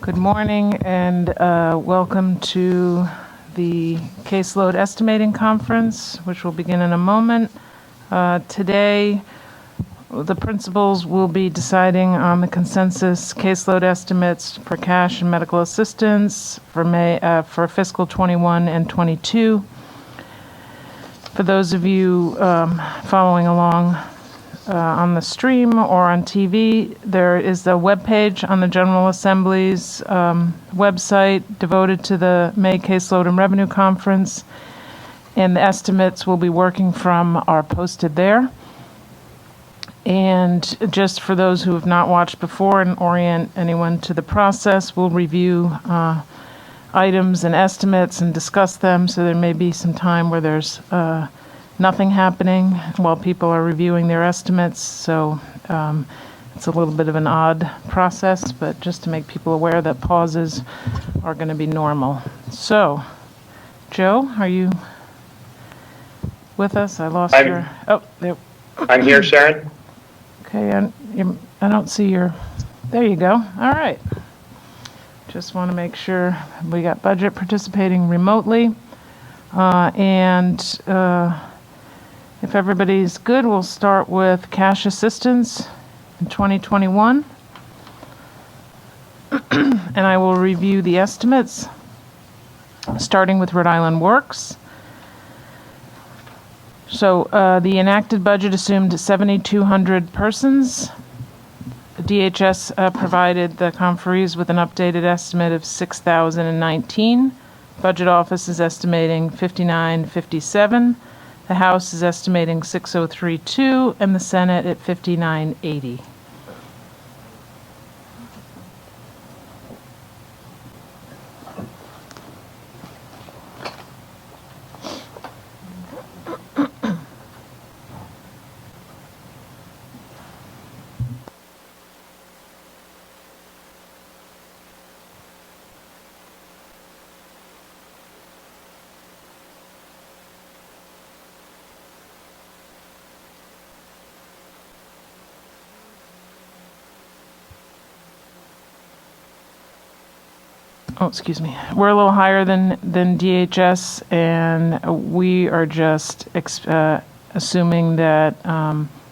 Good morning and welcome to the Caseload Estimating Conference, which will begin in a moment. Today, the principals will be deciding on the consensus caseload estimates for cash and medical assistance for fiscal 21 and 22. For those of you following along on the stream or on TV, there is a webpage on the General Assembly's website devoted to the May Caseload and Revenue Conference, and the estimates we'll be working from are posted there. And just for those who have not watched before and orient anyone to the process, we'll review items and estimates and discuss them, so there may be some time where there's nothing happening while people are reviewing their estimates. So it's a little bit of an odd process, but just to make people aware that pauses are going to be normal. So, Joe, are you with us? I lost your... Oh, there. I'm here, Sharon. Okay, I don't see your... There you go. All right. Just want to make sure we got budget participating remotely. If everybody's good, we'll start with cash assistance in 2021. And I will review the estimates, starting with Rhode Island Works. So the enacted budget assumed 7,200 persons. DHS provided the conferees with an updated estimate of 6,019. Budget Office is estimating 5,957. The House is estimating 6,032, and the Senate at 5,980. Oh, excuse me. We're a little higher than DHS, and we are just assuming that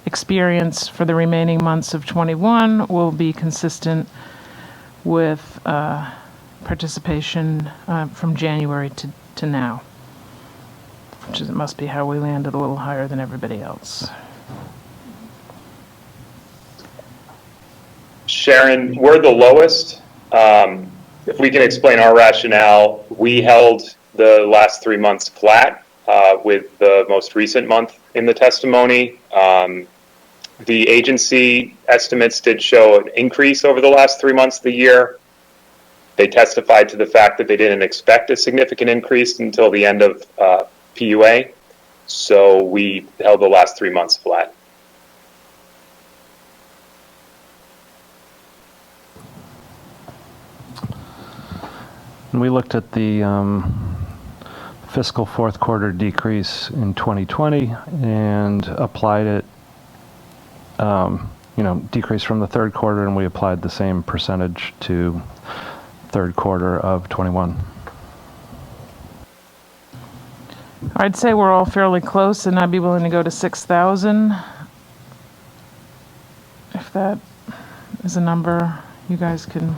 experience for the remaining months of 21 will be consistent with participation from January to now, which is, it must be how we landed a little higher than everybody else. Sharon, we're the lowest. If we can explain our rationale, we held the last 3 months flat with the most recent month in the testimony. The agency estimates did show an increase over the last 3 months of the year. They testified to the fact that they didn't expect a significant increase until the end of PUA. So we held the last 3 months flat. And we looked at the fiscal fourth quarter decrease in 2020 and applied it, decrease from the third quarter, and we applied the same percentage to third quarter of 21. I'd say we're all fairly close, and I'd be willing to go to 6,000 if that is a number you guys can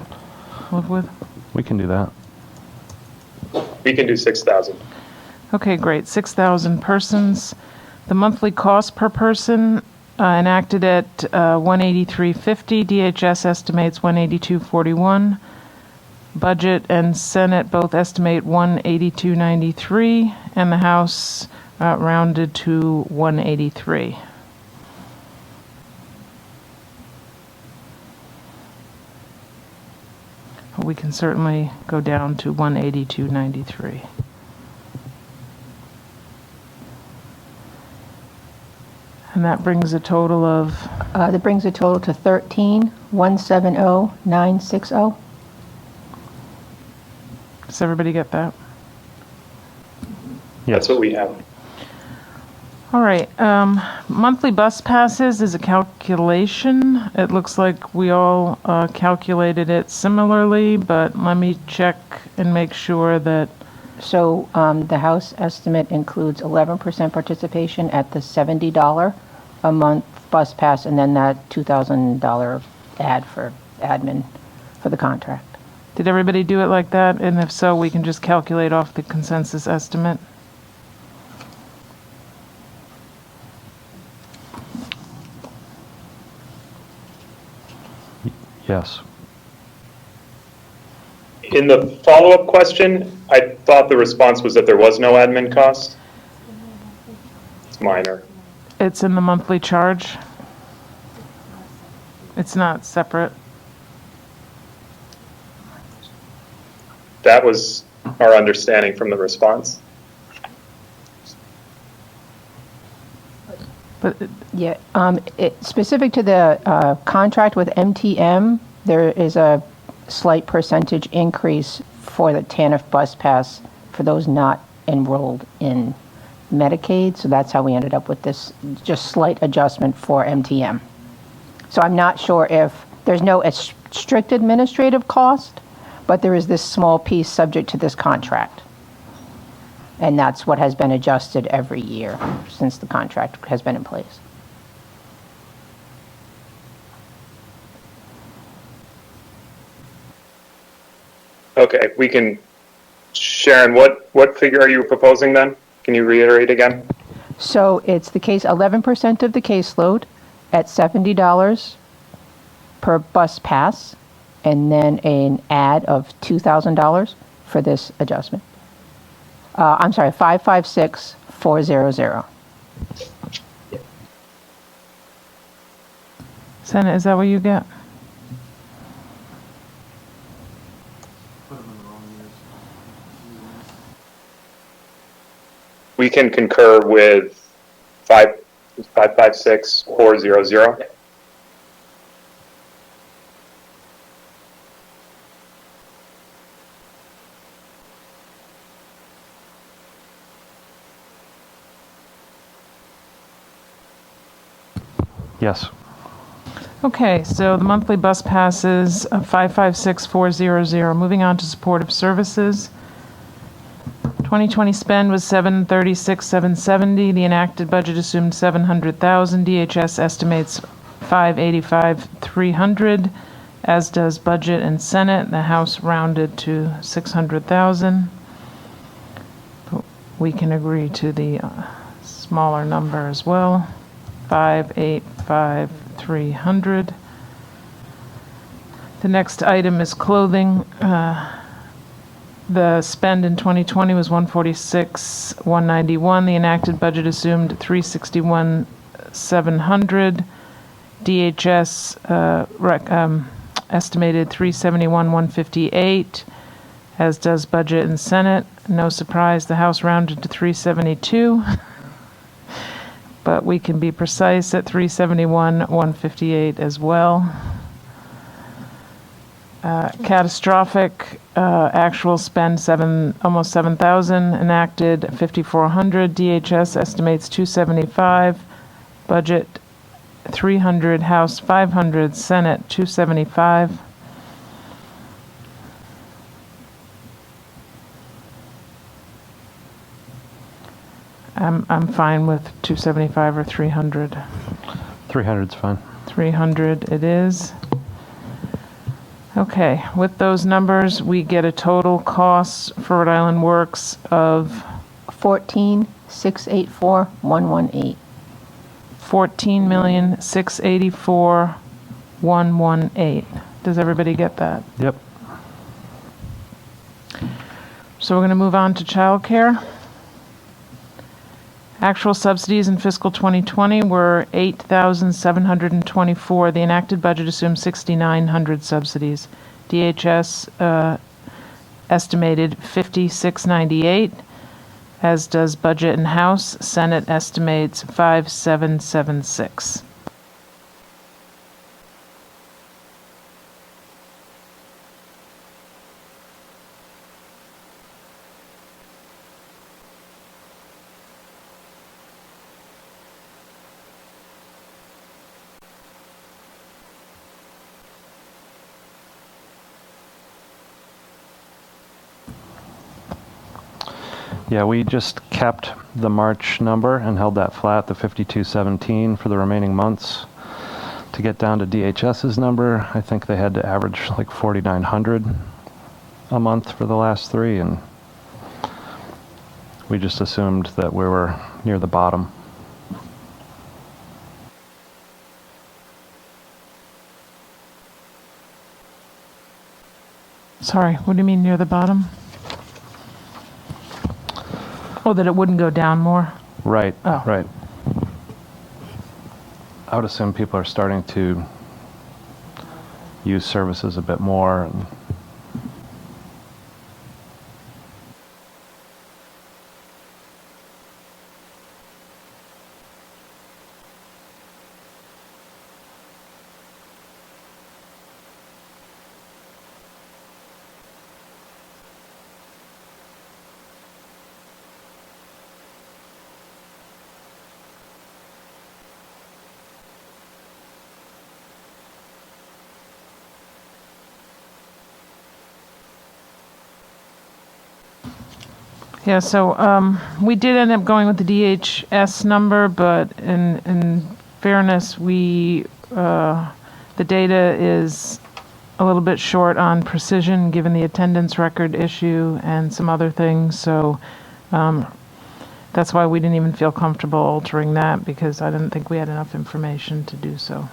live with. We can do that. We can do 6,000. Okay, great. 6,000 persons. The monthly cost per person enacted at $183.50. DHS estimates $182.41. Budget and Senate both estimate $182.93, and the House rounded to $183. We can certainly go down to $182.93. And that brings a total of... That brings a total to 13,170,960. Does everybody get that? That's what we have. All right, monthly bus passes is a calculation. It looks like we all calculated it similarly, but let me check and make sure that, So the House estimate includes 11% participation at the $70 a month bus pass, and then that $2,000 ad for admin for the contract. did everybody do it like that? And if so, we can just calculate off the consensus estimate. Yes. In the follow-up question, I thought the response was that there was no admin cost. It's minor. It's in the monthly charge. It's not separate. That was our understanding from the response. But Yeah, specific to the contract with MTM, there is a slight percentage increase for the TANF bus pass for those not enrolled in Medicaid. So that's how we ended up with this just slight adjustment for MTM. So I'm not sure if there's no strict administrative cost, but there is this small piece subject to this contract. And that's what has been adjusted every year since the contract has been in place. Okay, we can, Sharon, what figure are you proposing then? Can you reiterate again? So it's the case, 11% of the caseload at $70 per bus pass, and then an add of $2,000 for this adjustment. I'm sorry, 556400. Senate, is that what you get? We can concur with 556400. Yes. Okay, so the monthly bus passes 556400. Moving on to supportive services. 2020 spend was 736,770. The enacted budget assumed 700,000. DHS estimates 585,300, as does budget and Senate. The House rounded to 600,000. We can agree to the smaller number as well. 585,300. The next item is clothing. The spend in 2020 was 146,191. The enacted budget assumed 361,700. DHS estimated 371,158, as does budget and Senate. No surprise, the House rounded to 372. But we can be precise at 371,158 as well. Catastrophic actual spend almost 7,000, enacted 5,400. DHS estimates 275, budget 300, House 500, Senate 275. I'm fine with 275 or 300. 300's fine. 300 it is. Okay, with those numbers, we get a total cost for Rhode Island Works of 14,684,118. $14,684,118. Does everybody get that? Yep. So we're going to move on to childcare. Actual subsidies in fiscal 2020 were 8,724. The enacted budget assumes 6,900 subsidies. DHS estimated 5,698, as does budget and House. Senate estimates 5,776. Yeah, we just kept the March number and held that flat, the 5217 for the remaining months. To get down to DHS's number, I think they had to average like 4,900 a month for the last three, and we just assumed that we were near the bottom. Sorry, what do you mean near the bottom? Oh, that it wouldn't go down more? Right, Oh. right. I would assume people are starting to use services a bit more. And Yeah, so we did end up going with the DHS number, but in fairness, the data is a little bit short on precision given the attendance record issue and some other things. So that's why we didn't even feel comfortable altering that, because I didn't think we had enough information to do so.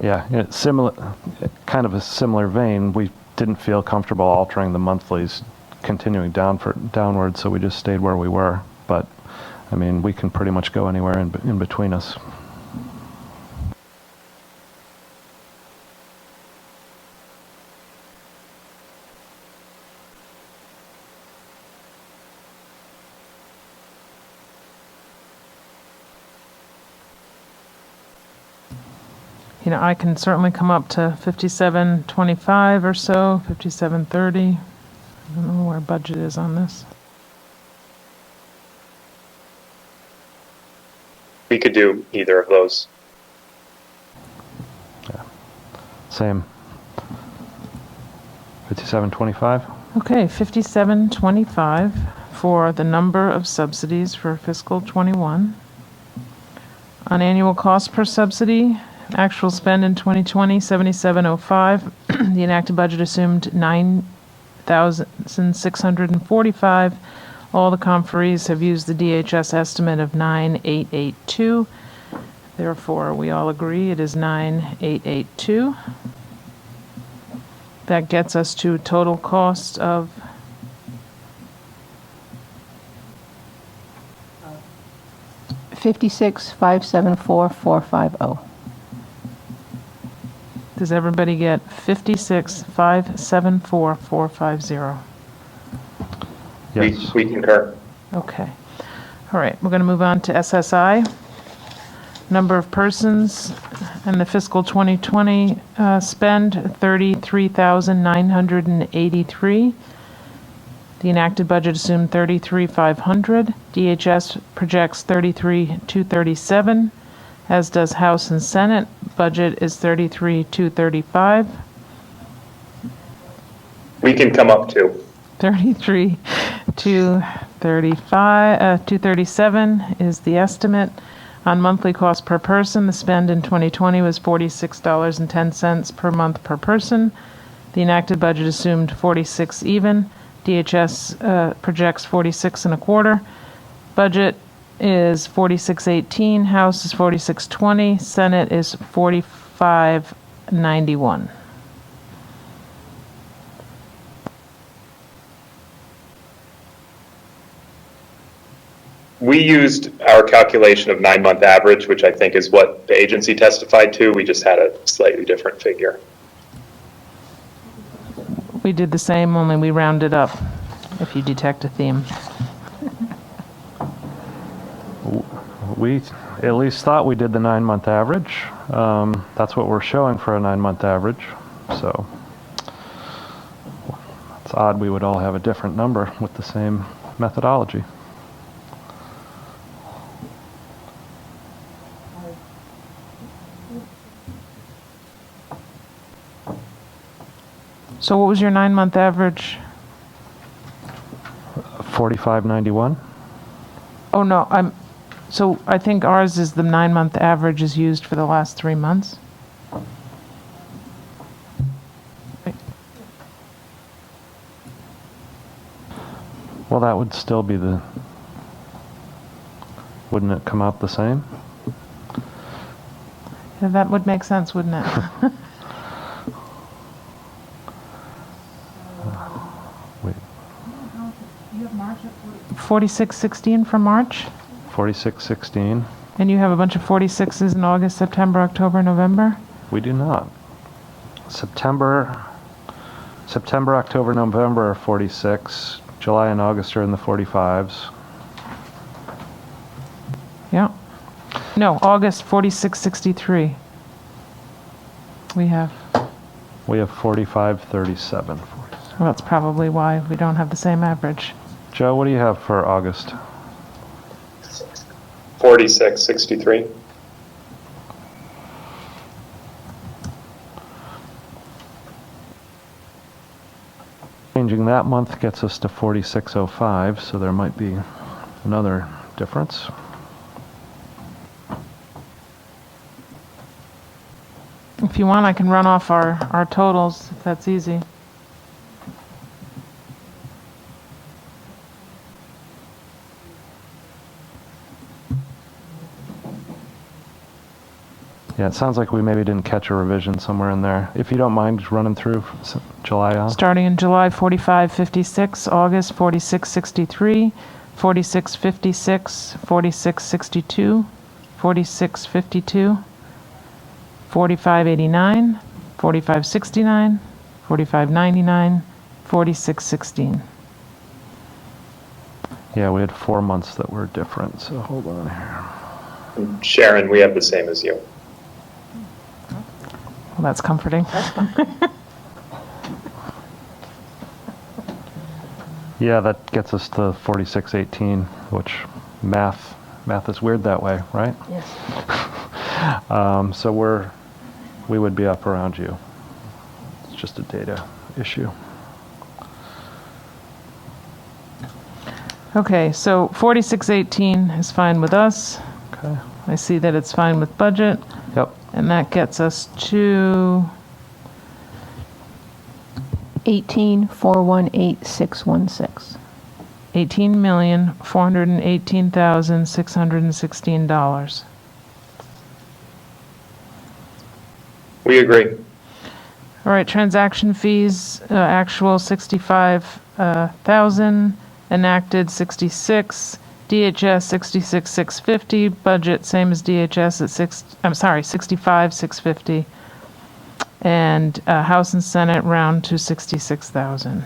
yeah, it's similar, kind of a similar vein. We didn't feel comfortable altering the monthlies, continuing downward, so we just stayed where we were. But I mean, we can pretty much go anywhere in between us. You know, I can certainly come up to 5725 or so, 5730. I don't know where budget is on this. We could do either of those. Same. 5725. Okay, 5725 for the number of subsidies for fiscal 21. On annual cost per subsidy, actual spend in 2020, 7705. The enacted budget assumed 9,645. All the conferees have used the DHS estimate of 9,882. Therefore, we all agree it is 9,882. That gets us to a total cost of $56,574,450. Does everybody get 56,574,450? Yes. We concur. Okay. All right, we're going to move on to SSI. Number of persons and the fiscal 2020 spend, 33,983. The enacted budget assumed 33,500. DHS projects 33,237, as does House and Senate. Budget is 33,235. We can come up to. 237 is the estimate. On monthly cost per person, the spend in 2020 was $46.10 per month per person. The enacted budget assumed 46 even. DHS projects 46 and a quarter. Budget is 4618. House is 4620. Senate is 4591. We used our calculation of 9-month average, which I think is what the agency testified to. We just had a slightly different figure. We did the same, only we rounded up, if you detect a theme. We at least thought we did the 9-month average. That's what we're showing for a 9-month average. So it's odd we would all have a different number with the same methodology. So what was your 9-month average? 4591. Oh, no, so I think ours is the 9-month average is used for the last 3 months. Well, that would still be the. Wouldn't it come out the same? Yeah, that would make sense, wouldn't it? Wait, 4616 for March, 4616. and you have a bunch of 46s in August, September, October, November? We do not. September, October, November are 46. July and August are in the 45s. Yeah. No, August 4663. We have. We have 4537. Well, that's probably why we don't have the same average. Joe, what do you have for August? 4663. Changing that month gets us to 4605, so there might be another difference. If you want, I can run off our totals, if that's easy. Yeah, it sounds like we maybe didn't catch a revision somewhere in there. If you don't mind just running through July on. Starting in July, 4556, August, 4663, 4656, 4662, 4652, 4589, 4569, 4599, 4616. Yeah, we had 4 months that were different, so hold on here. Sharon, we have the same as you. Well, that's comforting. Yeah, that gets us to 4618, which math is weird that way, right? Yes. So we would be up around you. It's just a data issue. Okay, so 4618 is fine with us. Okay. I see that it's fine with budget, Yep. and that gets us to 18,418,616. $18,418,616. We agree. All right, transaction fees, actual 65,000, enacted 66, DHS 66,650, budget same as DHS at 65,650, and House and Senate round to 66,000.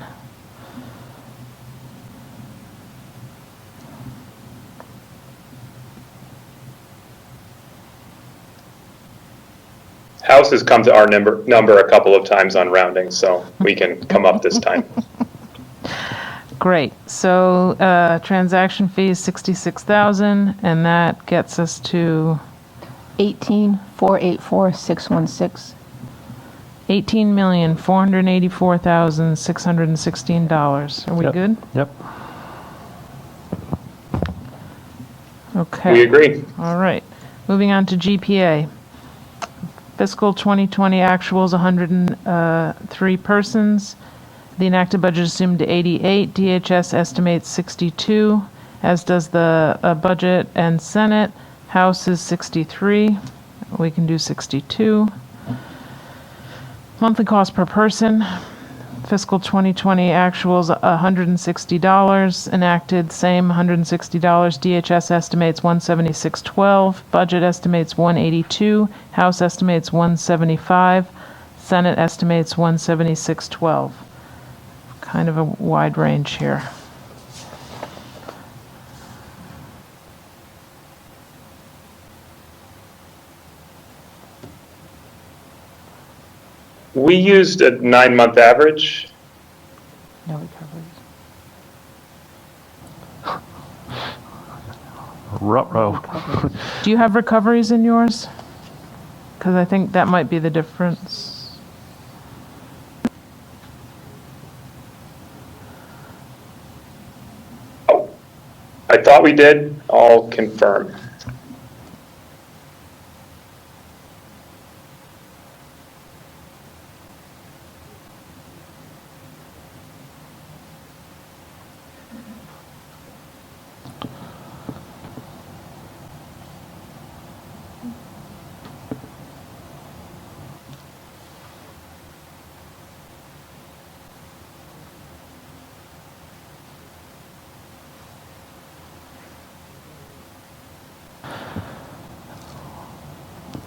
House has come to our number a couple of times on rounding, so we can come up this time. Great. So transaction fee is 66,000, and that gets us to 18,484,616. $18,484,616. Are we Yep. good? Yep. Okay. We agree. All right. Moving on to GPA. Fiscal 2020 actuals 103 persons. The enacted budget assumed 88. DHS estimates 62, as does the budget and Senate. House is 63. We can do 62. Monthly cost per person. Fiscal 2020 actuals $160. Enacted same $160. DHS estimates 176.12. Budget estimates 182. House estimates 175. Senate estimates 176.12. Kind of a wide range here. We used a 9-month average. No recoveries. Ruh-roh. Do you have recoveries in yours? Because I think that might be the difference. I thought we did. I'll confirm.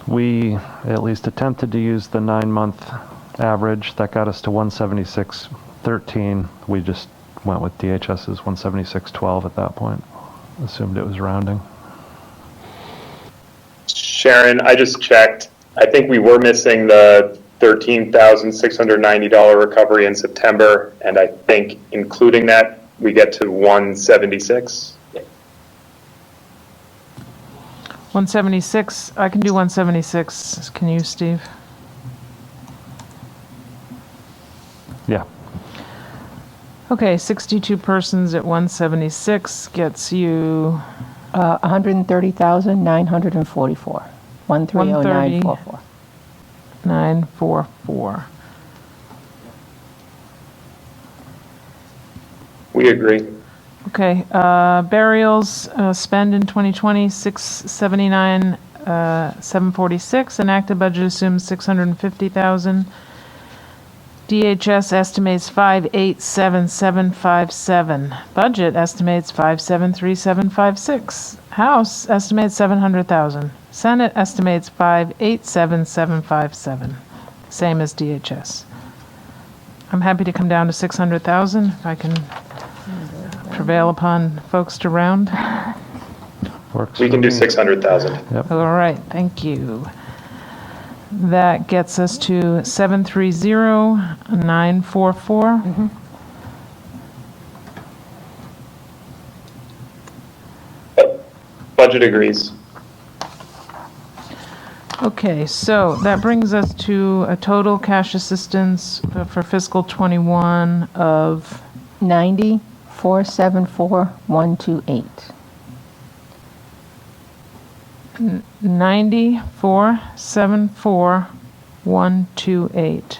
We at least attempted to use the 9-month average. That got us to 176.13. We just went with DHS's 176.12 at that point. Assumed it was rounding. Sharon, I just checked. I think we were missing the $13,690 recovery in September, and I think including that, we get to 176. 176, I can do 176. Can you, Steve? Yeah. Okay, 62 persons at 176 gets you 130,944. 130,944. 944. We agree. Okay, burials spend in 2020 679 746. Enacted budget assumes 650,000. DHS estimates 587,757. Budget estimates 573756. House estimates 700,000. Senate estimates 587,757. Same as DHS. I'm happy to come down to 600,000 if I can prevail upon folks to round. Works. We can for do me. 600,000. Yep. All right, thank you. That gets us to 730,944. Budget agrees. Okay, so that brings us to a total cash assistance for fiscal 21 of 90,474,128. 94,74128.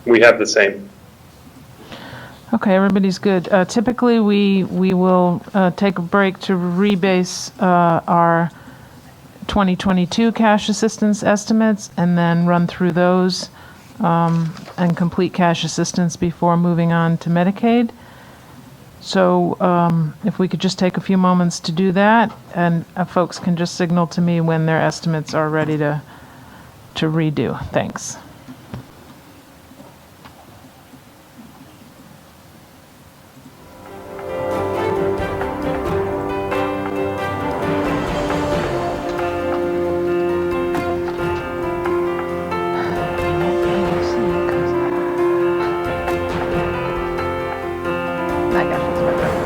We have the same. Okay, everybody's good. Typically, we will take a break to rebase our 2022 cash assistance estimates and then run through those and complete cash assistance before moving on to Medicaid. So if we could just take a few moments to do that, and folks can just signal to me when their estimates are ready to redo. Thanks. I got this, my brother.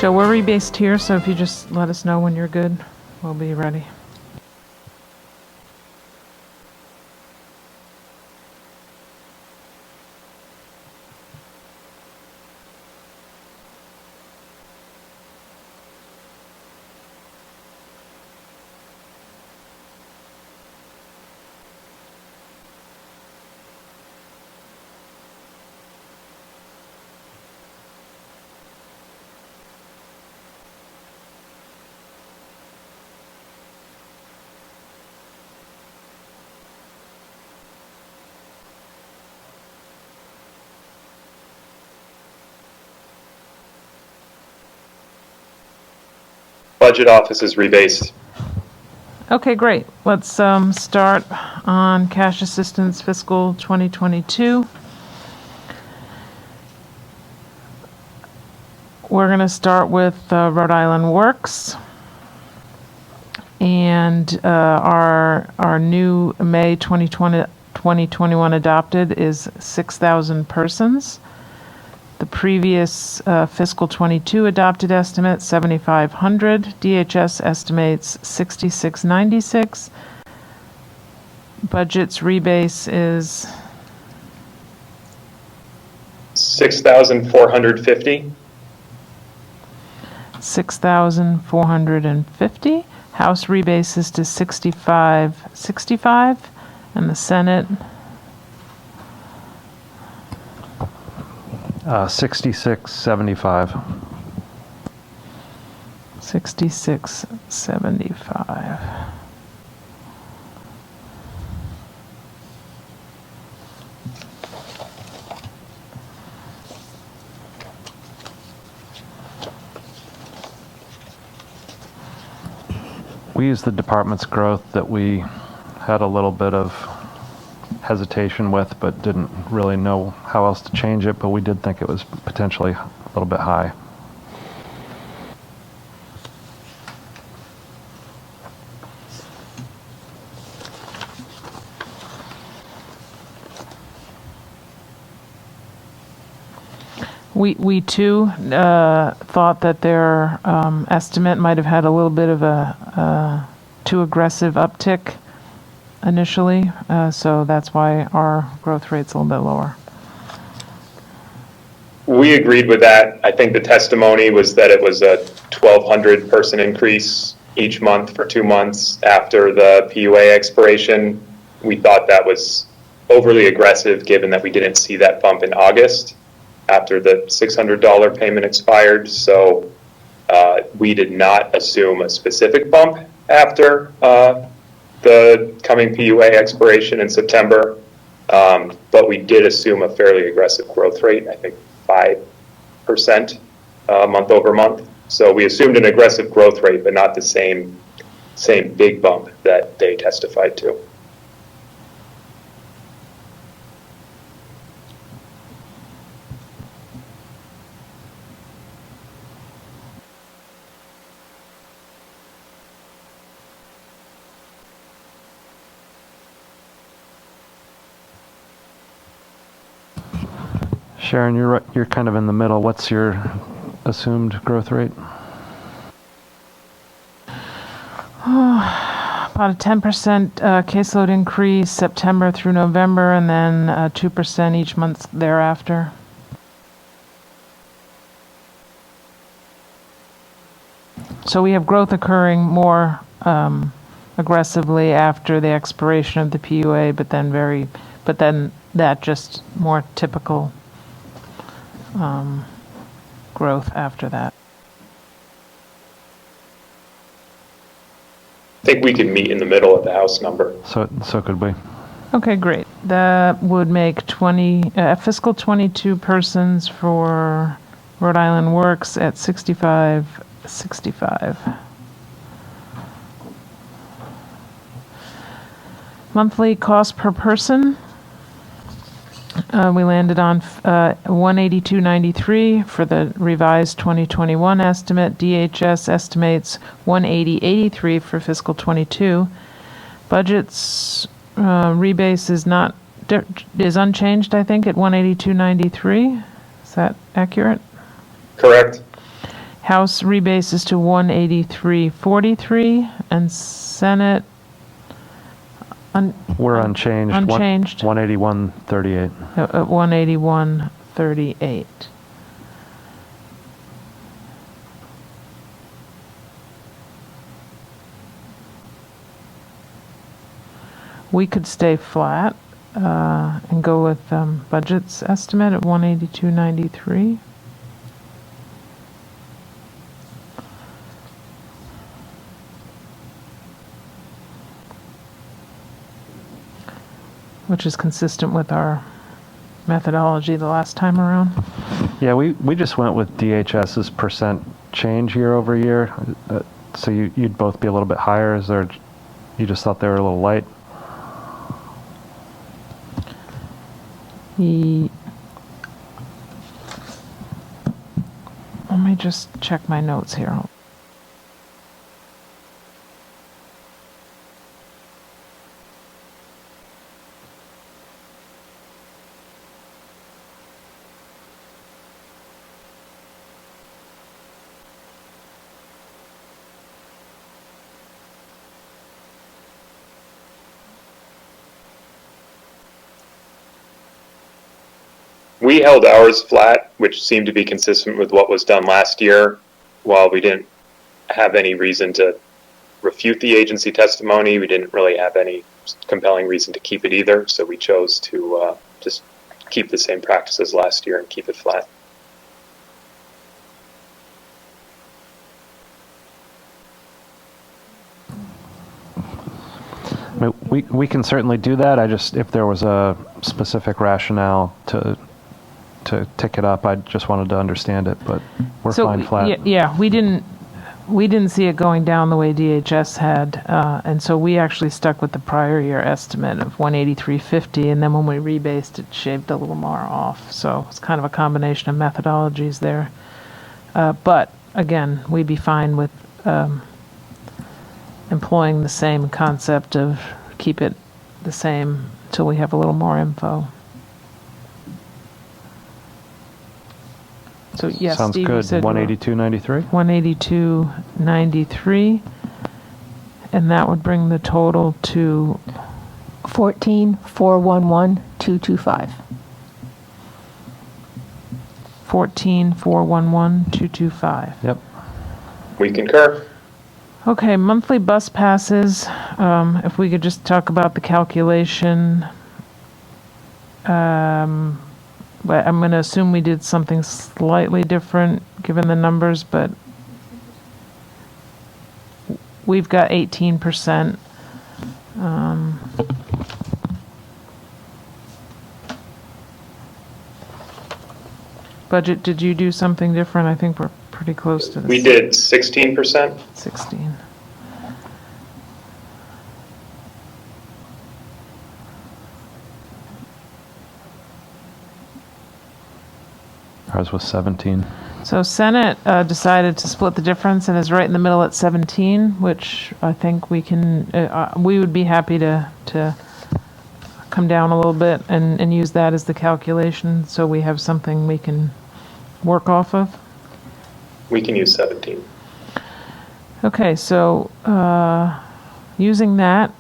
Joe, we're rebased here, so if you just let us know when you're good, we'll be ready. Budget office is rebased. Okay, great. Let's start on cash assistance fiscal 2022. We're going to start with Rhode Island Works. And our new May 2021 adopted is 6,000 persons. The previous fiscal 22 adopted estimate, 7,500. DHS estimates 6,696. Budget's rebase is 6,450. 6,450. House rebase is to 6565, and the Senate 6675. 6675. We used the department's growth that we had a little bit of hesitation with, but didn't really know how else to change it, but we did think it was potentially a little bit high. We too thought that their estimate might have had a little bit of a too aggressive uptick initially, so that's why our growth rate's a little bit lower. We agreed with that. I think the testimony was that it was a 1,200 person increase each month for 2 months after the PUA expiration. We thought that was overly aggressive given that we didn't see that bump in August after the $600 payment expired. So we did not assume a specific bump after the coming PUA expiration in September, but we did assume a fairly aggressive growth rate, I think 5% month over month. So we assumed an aggressive growth rate, but not the same big bump that they testified to. Sharon, you're kind of in the middle. What's your assumed growth rate? About a 10% caseload increase September through November, and then 2% each month thereafter. So we have growth occurring more aggressively after the expiration of the PUA, but then that just more typical growth after that. I think we can meet in the middle of the House number. So could we? Okay, great. That would make fiscal 22 persons for Rhode Island Works at 6565. Monthly cost per person. We landed on $182.93 for the revised 2021 estimate. DHS estimates $180.83 for fiscal 22. Budget's rebase is unchanged, I think, at $182.93. Is that accurate? Correct. House rebases to 183.43, and Senate We're unchanged. Unchanged. 181.38. at 181.38. We could stay flat and go with budget's estimate at 182.93. Which is consistent with our methodology the last time around. Yeah, we just went with DHS's percent change year over year. So you'd both be a little bit higher. You just thought they were a little light? Let me just check my notes here. We held ours flat, which seemed to be consistent with what was done last year. While we didn't have any reason to refute the agency testimony, we didn't really have any compelling reason to keep it either. So we chose to just keep the same practices last year and keep it flat. We can certainly do that. If there was a specific rationale to tick it up, I just wanted to understand it, but we're fine flat. Yeah, we didn't see it going down the way DHS had, and so we actually stuck with the prior year estimate of 183.50, and then when we rebased it, shaved a little more off. So it's kind of a combination of methodologies there. But again, we'd be fine with employing the same concept of keep it the same till we have a little more info. So yes, Sounds Steve, you good. said 182.93? 182.93, and that would bring the total to 14,411,225. 14,411,225. Yep. We concur. Okay, monthly bus passes. If we could just talk about the calculation. But I'm going to assume we did something slightly different given the numbers, but we've got 18%. Budget, did you do something different? I think we're pretty close to this. We did 16%. 16. Ours was 17. So Senate decided to split the difference and is right in the middle at 17, which I think we can, we would be happy to come down a little bit and use that as the calculation so we have something we can work off of. We can use 17. Okay, so using that,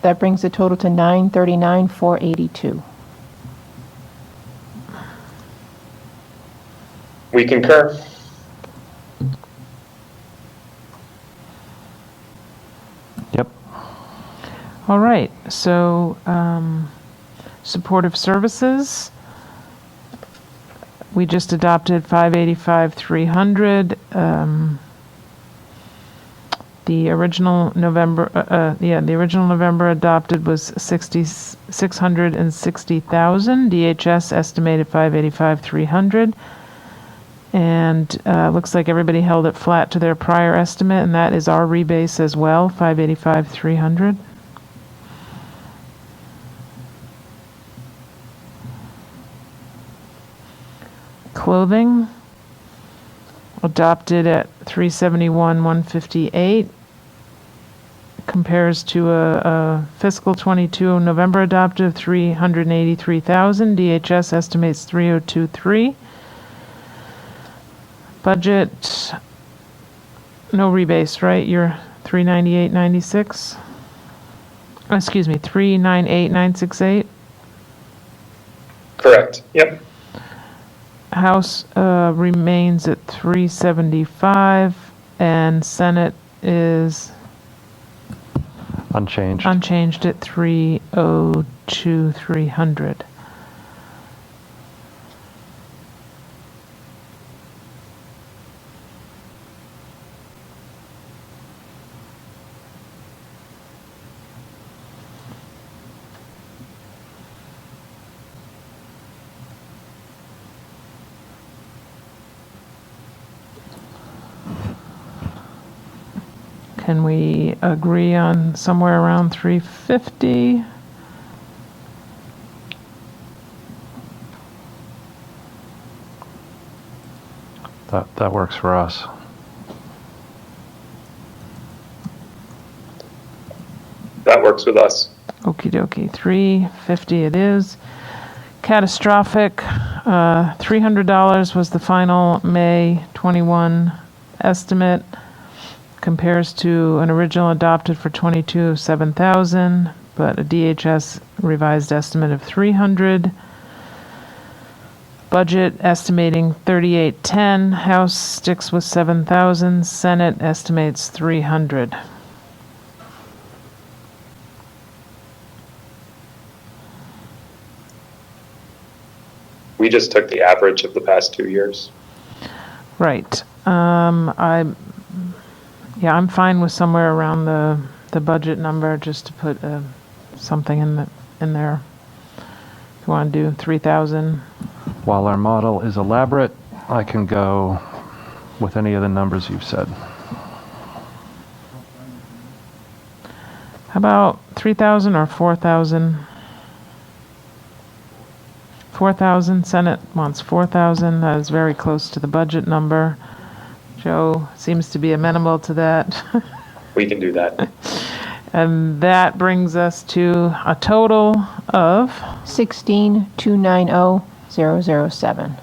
That brings the total to 939,482. We concur. Yep. all right, so supportive services. We just adopted 585,300. The original November, the original November adopted was 660,000. DHS estimated 585,300. And looks like everybody held it flat to their prior estimate, and that is our rebase as well, 585,300. Clothing, adopted at 371,158. Compares to a fiscal 22 November adopted of 383,000. DHS estimates 302,300. Budget, no rebase, right? You're 398.96? Excuse me, 398.968. Correct. Yep. House remains at 375, and Senate is Unchanged. unchanged at 302,300. Can we agree on somewhere around 350? That works for us. That works with us. Okie dokie, 350 it is. Catastrophic, $300 was the final May 21 estimate. Compares to an original adopted for 22 of 7,000, but a DHS revised estimate of 300. Budget estimating 3810. House sticks with 7,000. Senate estimates 300. We just took the average of the past 2 years. Right. I'm fine with somewhere around the budget number, just to put something in there. If you want to do 3,000. While our model is elaborate, I can go with any of the numbers you've said. How about 3,000 or 4,000? 4,000. Senate wants 4,000. That is very close to the budget number. Joe seems to be amenable to that. We can do that. And that brings us to a total of 16,290,007.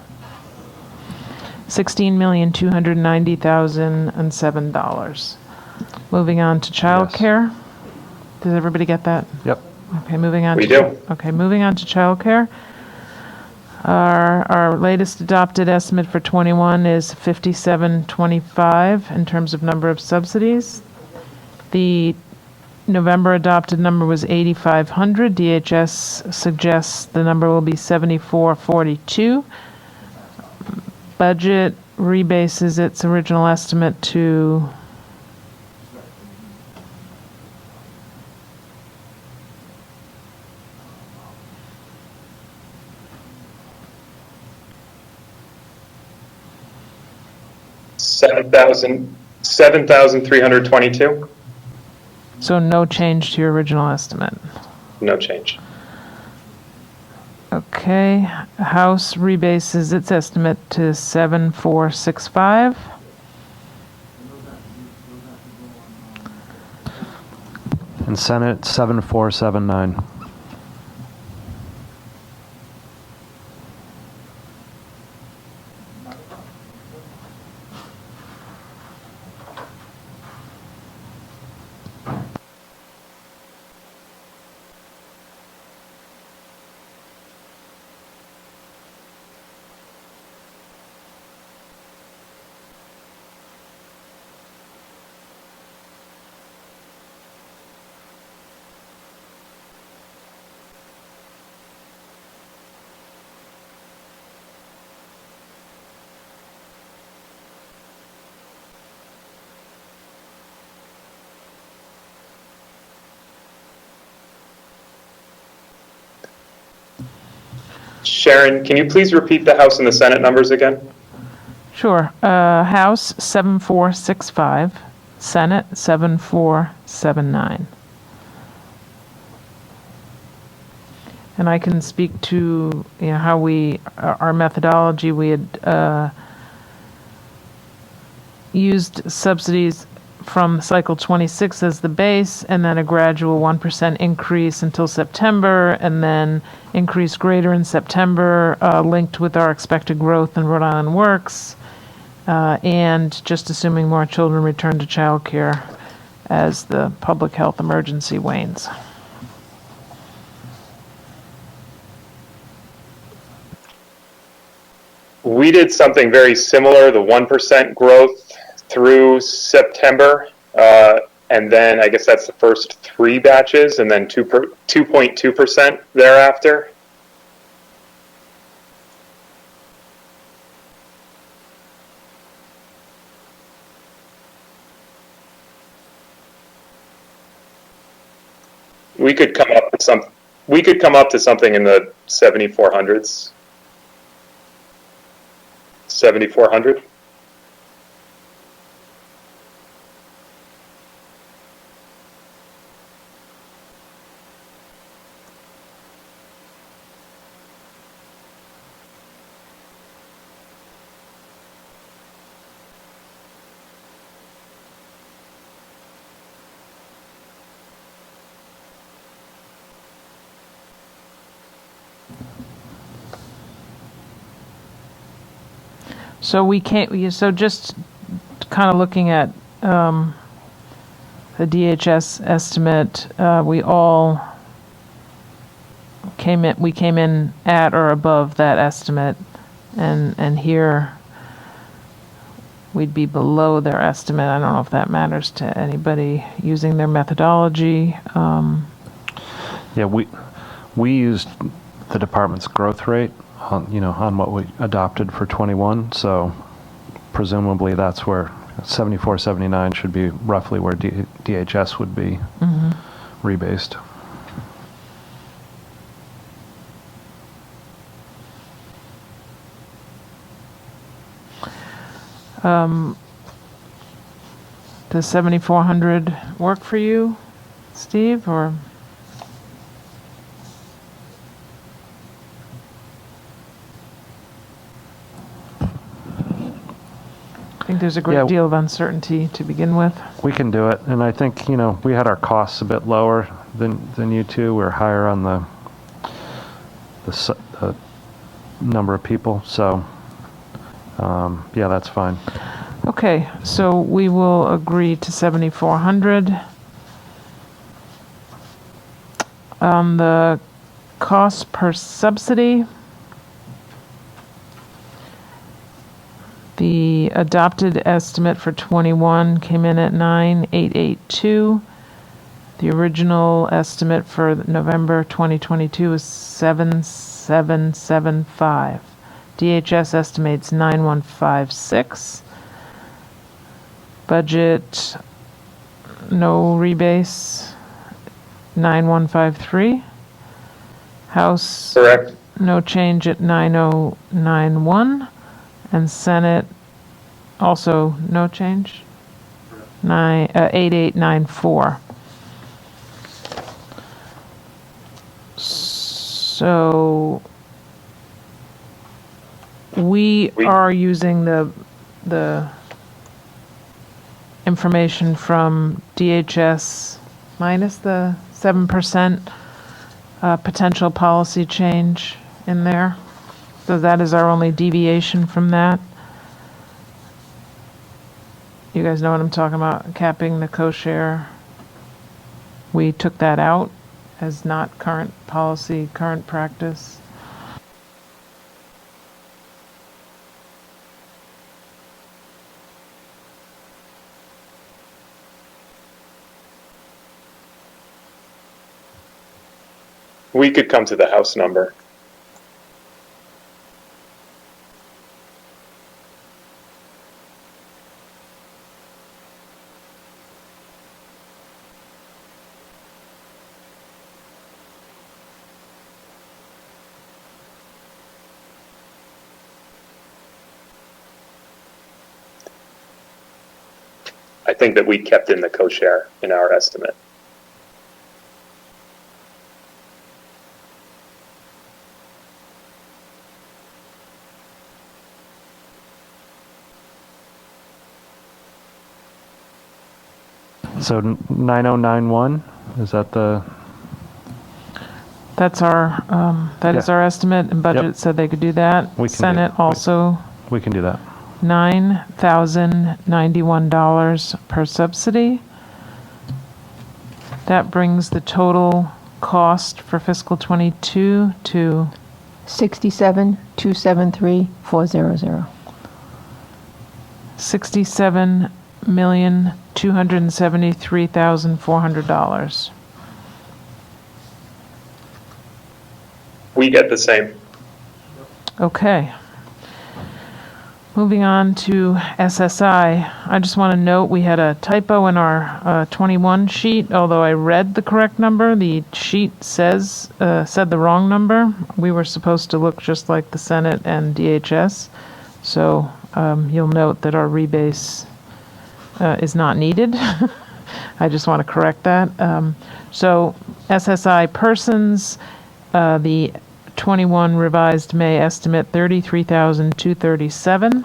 $16,290,007. Moving on to childcare. Does everybody get that? Yep. Okay, moving on. We do. Okay, moving on to childcare. Our latest adopted estimate for 21 is 5725 in terms of number of subsidies. The November adopted number was 8,500. DHS suggests the number will be 7,442. Budget rebases its original estimate to $7,322. so no change to your original estimate. No change. Okay, House rebases its estimate to 7,465. And Senate 7479. Sharon, can you please repeat the House and the Senate numbers again? Sure. House 7465, Senate 7479. And I can speak to how our methodology. We had used subsidies from cycle 26 as the base, and then a gradual 1% increase until September, and then increase greater in September, linked with our expected growth in Rhode Island Works, and just assuming more children return to childcare as the public health emergency wanes. We did something very similar, the 1% growth through September. And then I guess that's the first 3 batches, and then 2.2% thereafter. We could come up with something in the 7,400s. 7,400. So we can't. So just kind of looking at the DHS estimate, we all came in. We came in at or above that estimate, and here we'd be below their estimate. I don't know if that matters to anybody using their methodology. Yeah, we used the department's growth rate on what we adopted for 21. So presumably that's where 74, 79 should be roughly where DHS would be rebased. Does 7,400 work for you, Steve, or? I think there's a great deal of uncertainty to begin with. We can do it, and I think we had our costs a bit lower than you two. We're higher on the number of people, so yeah, that's fine. Okay, so we will agree to 7,400. The cost per subsidy, the adopted estimate for 21 came in at 9,882. The original estimate for November 2022 was 7,775. DHS estimates 9,156. Budget, no rebase, 9,153. House, Correct. no change at 9,091. And Senate, also no change, 8,894. So we are using the information from DHS minus the 7% potential policy change in there. So that is our only deviation from that. You guys know what I'm talking about, capping the co-share. We took that out as not current policy, current practice. We could come to the house number. I think that we kept in the co-share in our estimate. So 9091, is that the? That's our, that is our estimate, and budget said they could do that. We can Senate also. We can do that. $9,091 per subsidy. That brings the total cost for fiscal '22 to 67,273,400. $67,273,400. We get the same. Okay. Moving on to SSI, I just want to note we had a typo in our 21 sheet. Although I read the correct number, the sheet said the wrong number. We were supposed to look just like the Senate and DHS. So you'll note that our rebase is not needed. I just want to correct that. So SSI persons, the 21 revised May estimate 33,237.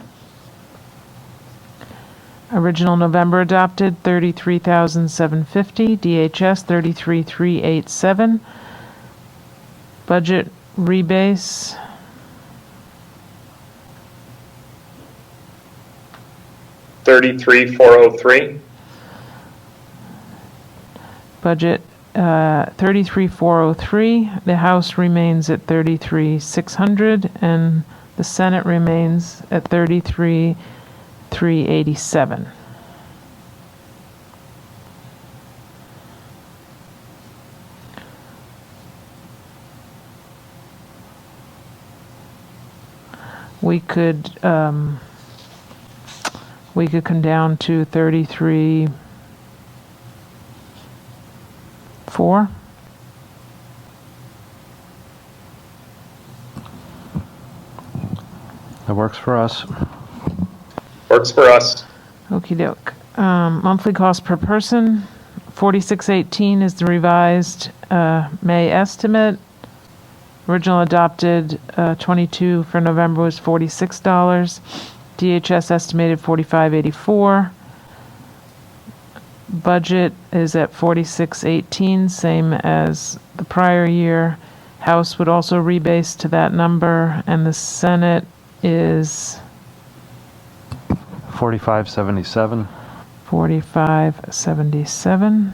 Original November adopted 33,750. DHS 33,387. Budget rebase 33,403. Budget 33,403. The House remains at 33,600, and the Senate remains at 33,387. We could come down to 33,400. That works for us. Works for us. Okey doke. Monthly cost per person, $46.18 is the revised May estimate. Original adopted 22 for November was $46. DHS estimated $45.84. Budget is at $46.18, same as the prior year. House would also rebase to that number, and the Senate is 4577. 45.77.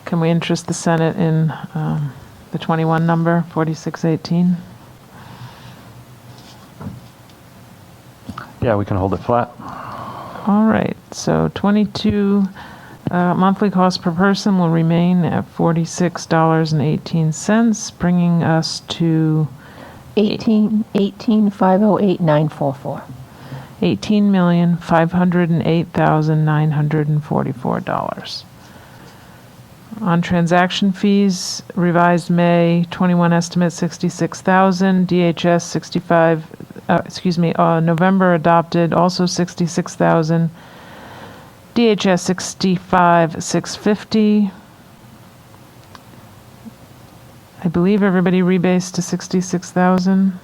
Can we interest the Senate in the 21 number, 4618? Yeah, we can hold it flat. All right, so 22 monthly cost per person will remain at $46.18, bringing us to 18,508,944. $18,508,944. On transaction fees, revised May 21 estimate 66,000, DHS 65, November adopted also 66,000, DHS 65,650. I believe everybody rebased to 66,000.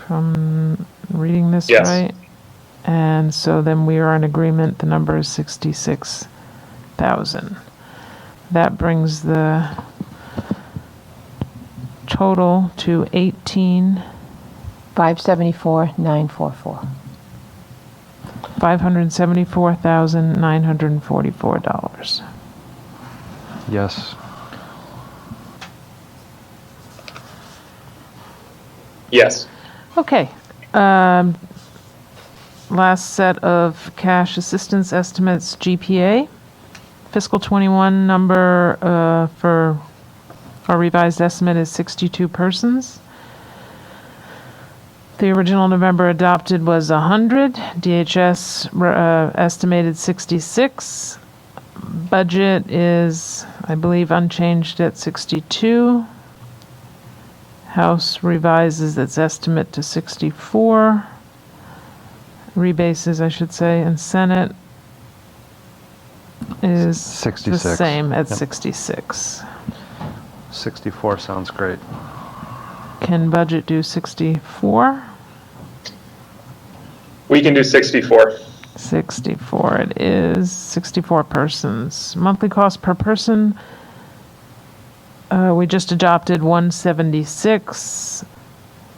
From reading this Yes. right. And so then we are in agreement, the number is 66,000. That brings the total to 574,944. $574,944. Yes. Yes. Okay. Last set of cash assistance estimates, GPA. Fiscal 21 number for our revised estimate is 62 persons. The original November adopted was 100. DHS estimated 66. Budget is, I believe, unchanged at 62. House revises its estimate to 64. Rebases, I should say, and Senate is the 66. same at Yep. 66. 64 sounds great. Can budget do 64? We can do 64. 64 it is. 64 persons. Monthly cost per person, we just adopted 176.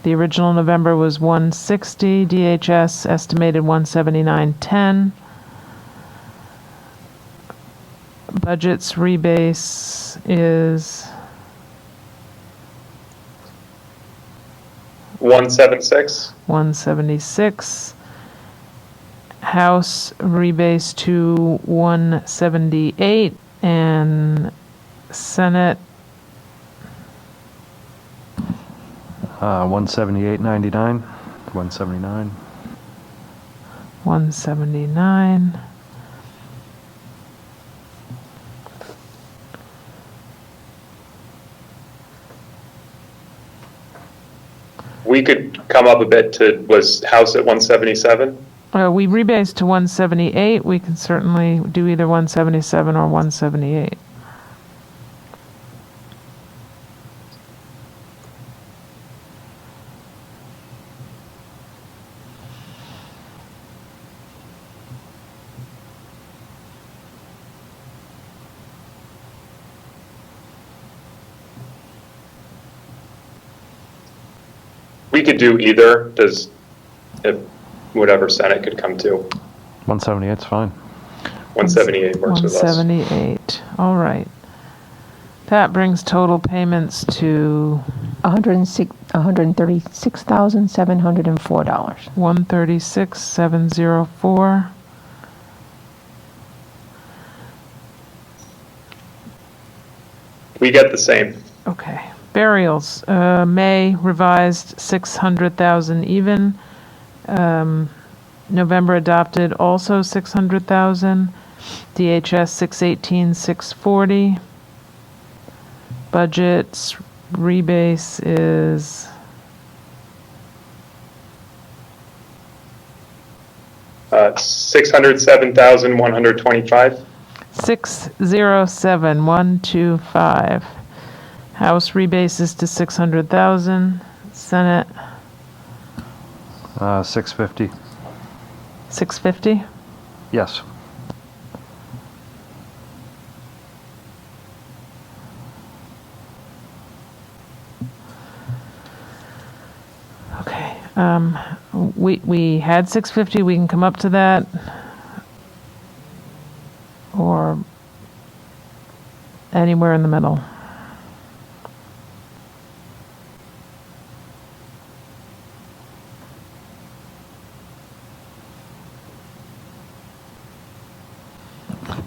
The original November was 160. DHS estimated 179.10. Budget's rebase is 176. 176. House rebase to 178, and Senate 178.99, 179. 179. We could come up a bit to, was House at 177? We rebased to 178. We can certainly do either 177 or 178. We could do either, if whatever Senate could come to. 178's fine. 178 works with us. 178. All right. That brings total payments to $136,704. 136,704. We get the same. Okay. Burials, May revised 600,000 even. November adopted also 600,000. DHS 618,640. Budget's rebase is 607,125. 607,125. House rebases to 600,000. Senate 650. 650. Yes. Okay. We had 650. We can come up to that, or anywhere in the middle.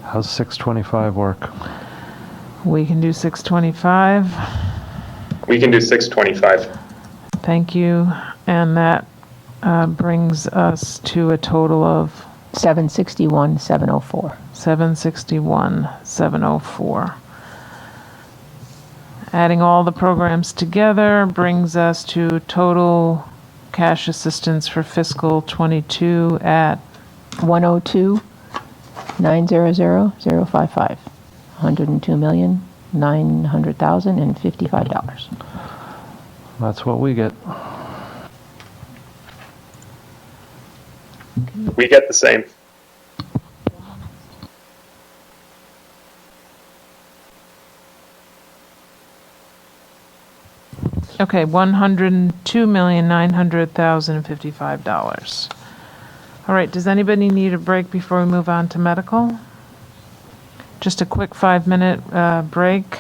How's 625 work? We can do 625. We can do 625. Thank you. And that brings us to a total of 761,704. 761,704. Adding all the programs together brings us to total cash assistance for fiscal 22 at 102,900,055. $102,900,055. That's what we get. We get the same. okay, $102,900,055. All right, does anybody need a break before we move on to medical? Just a quick 5-minute break,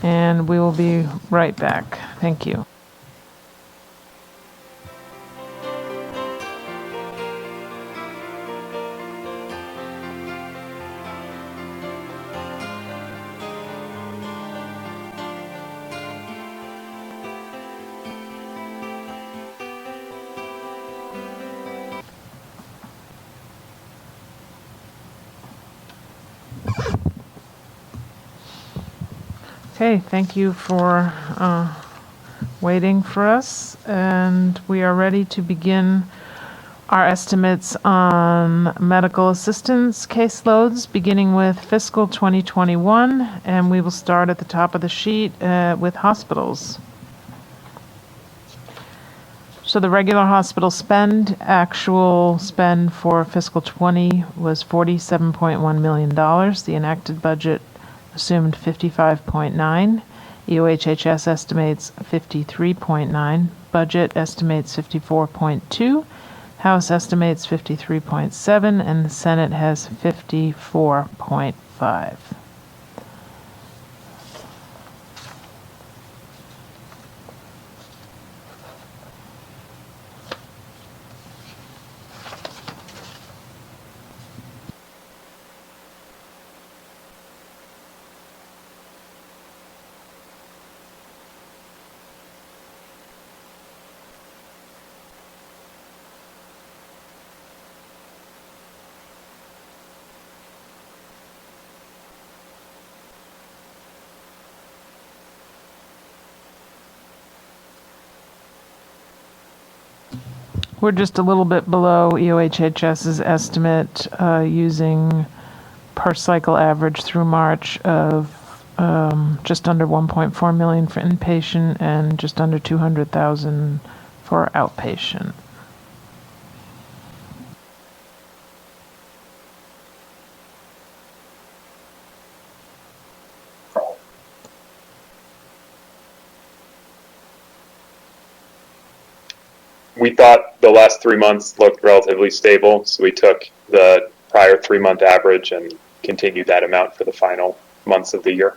and we will be right back. Thank you. Okay, thank you for waiting for us, and we are ready to begin our estimates on medical assistance caseloads, beginning with fiscal 2021, and we will start at the top of the sheet with hospitals. So the regular hospital spend, actual spend for fiscal 20 was $47.1 million. The enacted budget assumed 55.9. EOHHS estimates 53.9. Budget estimates 54.2. House estimates 53.7, and the Senate has 54.5. We're just a little bit below EOHHS's estimate using per cycle average through March of just under 1.4 million for inpatient and just under 200,000 for outpatient. We thought the last 3 months looked relatively stable, so we took the prior 3-month average and continued that amount for the final months of the year.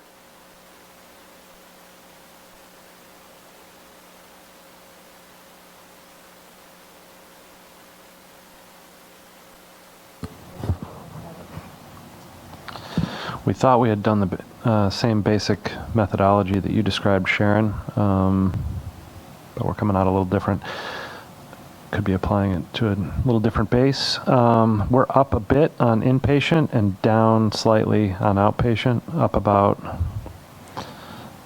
We thought we had done the same basic methodology that you described, Sharon, but we're coming out a little different. Could be applying it to a little different base. We're up a bit on inpatient and down slightly on outpatient, up about,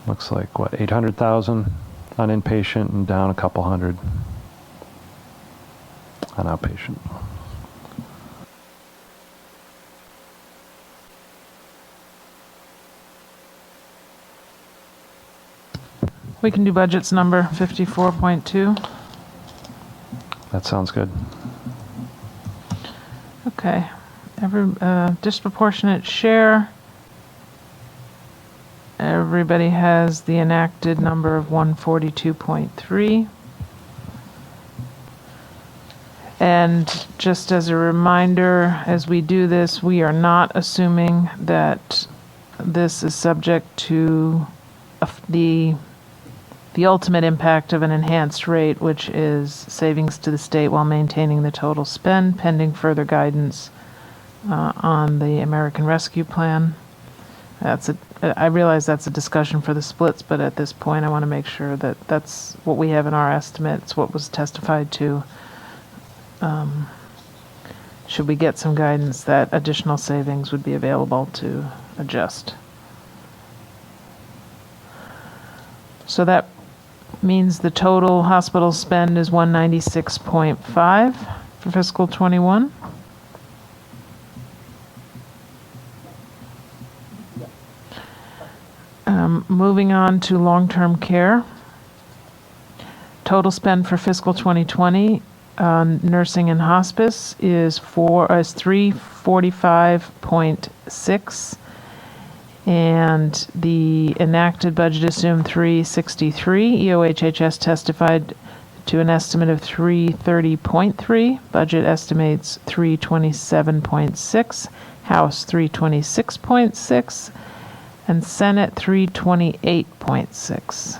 looks like, what, 800,000 on inpatient and down a couple hundred on outpatient. We can do budgets number 54.2. That sounds good. Okay. Disproportionate share. Everybody has the enacted number of 142.3. And just as a reminder, as we do this, we are not assuming that this is subject to the ultimate impact of an enhanced rate, which is savings to the state while maintaining the total spend, pending further guidance on the American Rescue Plan. I realize that's a discussion for the splits, but at this point I want to make sure that that's what we have in our estimates, what was testified to. Should we get some guidance that additional savings would be available to adjust. So that means the total hospital spend is 196.5 for fiscal 21. Moving on to long-term care. Total spend for fiscal 2020 nursing and hospice is 345.6. And the enacted budget assumed 363. EOHHS testified to an estimate of 330.3. Budget estimates 327.6. House 326.6. And Senate 328.6.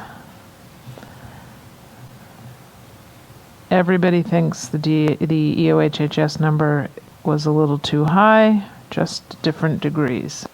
Everybody thinks the EOHHS number was a little too high, just different degrees.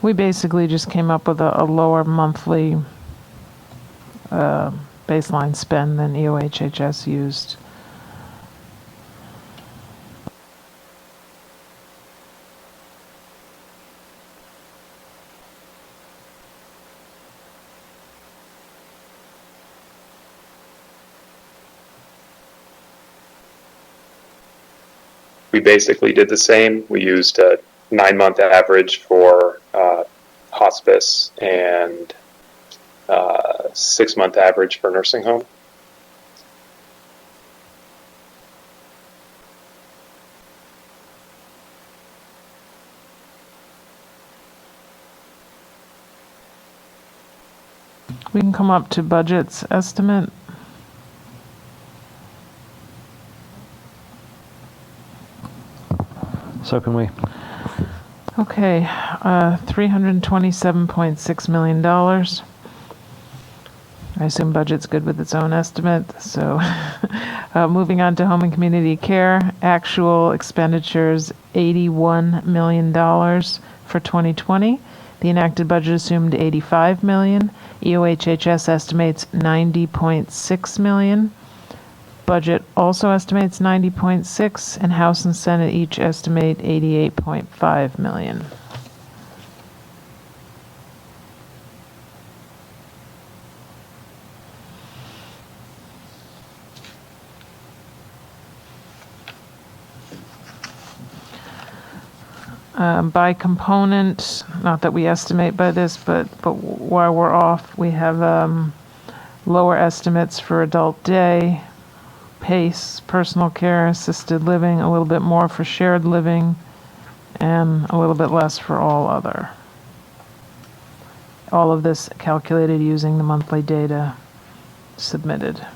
We basically just came up with a lower monthly baseline spend than EOHHS used. We basically did the same. We used a 9-month average for hospice and 6-month average for nursing home. We can come up to budget's estimate. So can we? Okay, $327.6 million. I assume budget's good with its own estimate, so moving on to home and community care, actual expenditures $81 million for 2020. The enacted budget assumed $85 million. EOHHS estimates $90.6 million. Budget also estimates 90.6, and House and Senate each estimate 88.5 million. By component, not that we estimate by this, but while we're off, we have lower estimates for adult day, PACE, personal care, assisted living, a little bit more for shared living, and a little bit less for all other. All of this calculated using the monthly data submitted.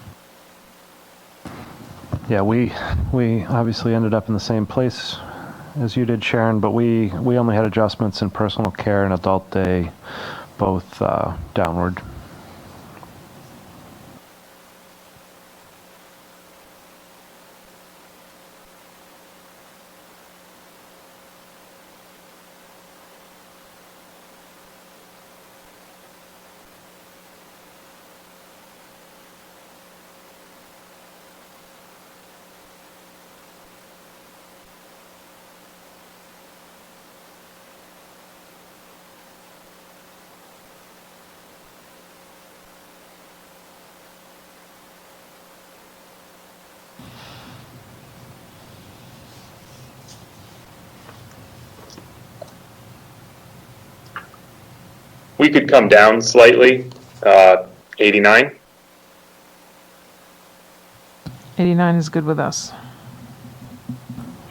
Yeah, we obviously ended up in the same place as you did, Sharon, but we only had adjustments in personal care and adult day, both downward. We could come down slightly, 89. 89 is good with us.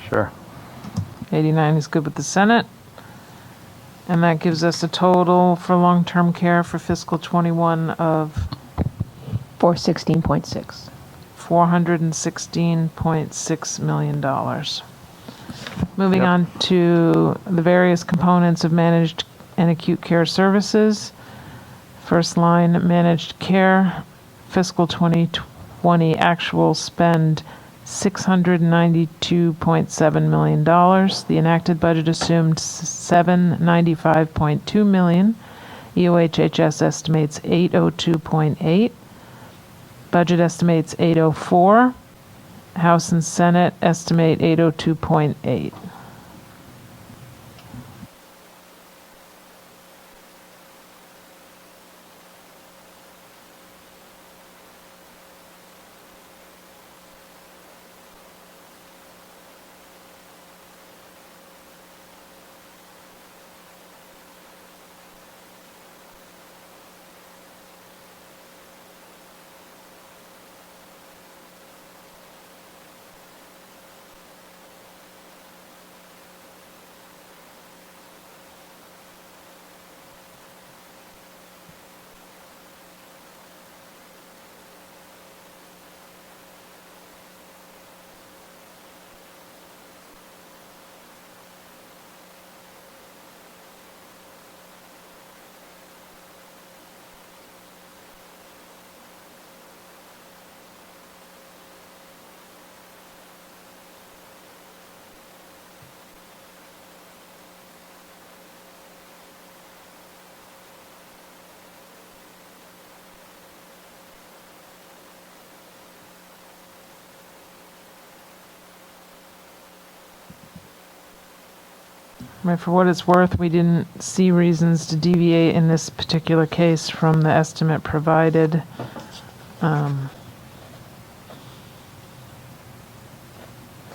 Sure. 89 is good with the Senate. And that gives us a total for long-term care for fiscal 21 of 416.6. $416.6 million. Moving on to the various components of managed and acute care services. First line, managed care, fiscal 2020 actual spend $692.7 million. The enacted budget assumed $795.2 million. EOHHS estimates 802.8. Budget estimates 804. House and Senate estimate 802.8. Right, for what it's worth, we didn't see reasons to deviate in this particular case from the estimate provided.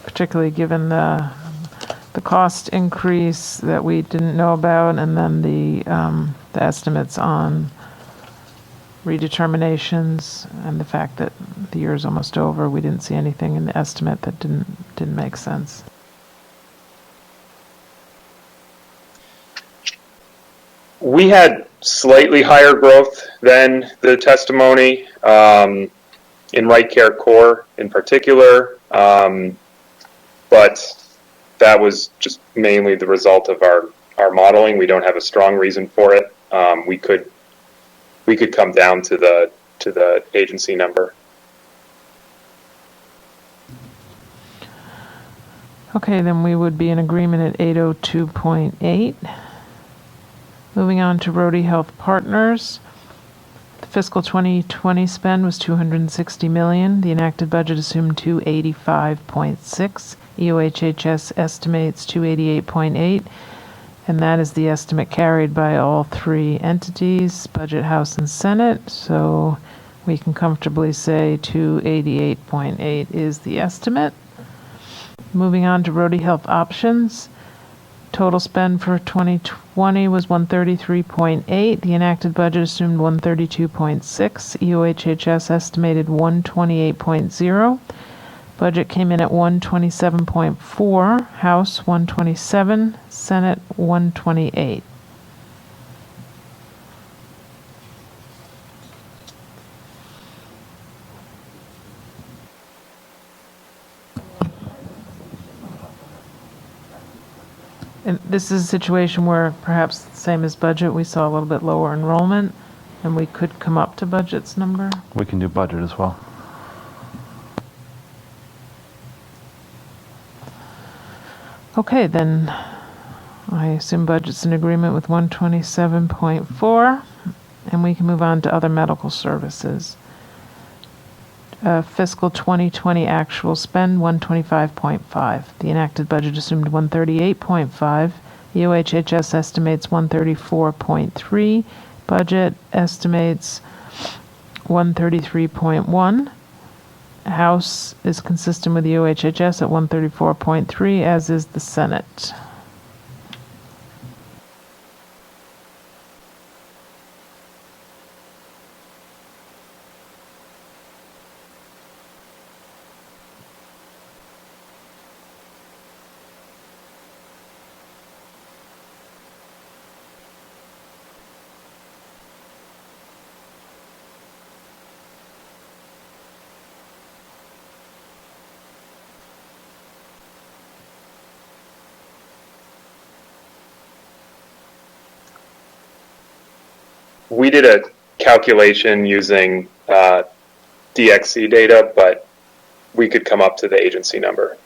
Particularly given the cost increase that we didn't know about, and then the estimates on redeterminations, and the fact that the year is almost over. We didn't see anything in the estimate that didn't make sense. We had slightly higher growth than the testimony in Right Care Core in particular, but that was just mainly the result of our modeling. We don't have a strong reason for it. We could come down to the agency number. Okay, then we would be in agreement at 802.8. Moving on to Roadie Health Partners. The fiscal 2020 spend was $260 million. The enacted budget assumed $285.6. EOHHS estimates $288.8, and that is the estimate carried by all three entities, Budget, House, and Senate. So we can comfortably say $288.8 is the estimate. Moving on to Roadie Health Options. Total spend for 2020 was $133.8. The enacted budget assumed $132.6. EOHHS estimated $128.0. Budget came in at $127.4. House $127. Senate $128. And this is a situation where perhaps same as budget, we saw a little bit lower enrollment, and we could come up to budget's number. We can do budget as well. Okay, then I assume budget's in agreement with 127.4, and we can move on to other medical services. Fiscal 2020 actual spend 125.5. The enacted budget assumed 138.5. EOHHS estimates 134.3. Budget estimates 133.1. House is consistent with the EOHHS at 134.3, as is the Senate. We did a calculation using DXC data, but we could come up to the agency number.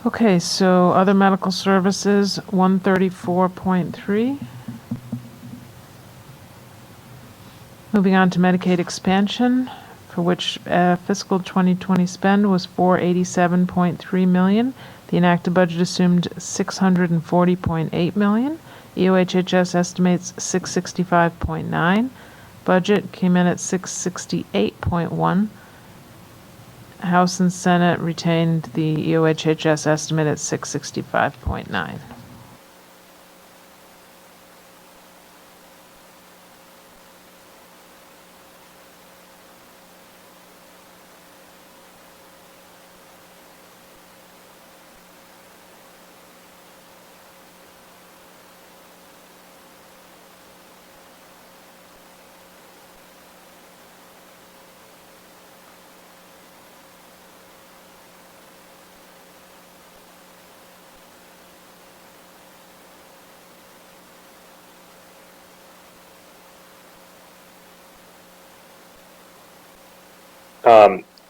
Okay, so other medical services 134.3. Moving on to Medicaid Expansion, for which fiscal 2020 spend was $487.3 million. The enacted budget assumed $640.8 million. EOHHS estimates $665.9. Budget came in at $668.1. House and Senate retained the EOHHS estimate at $665.9.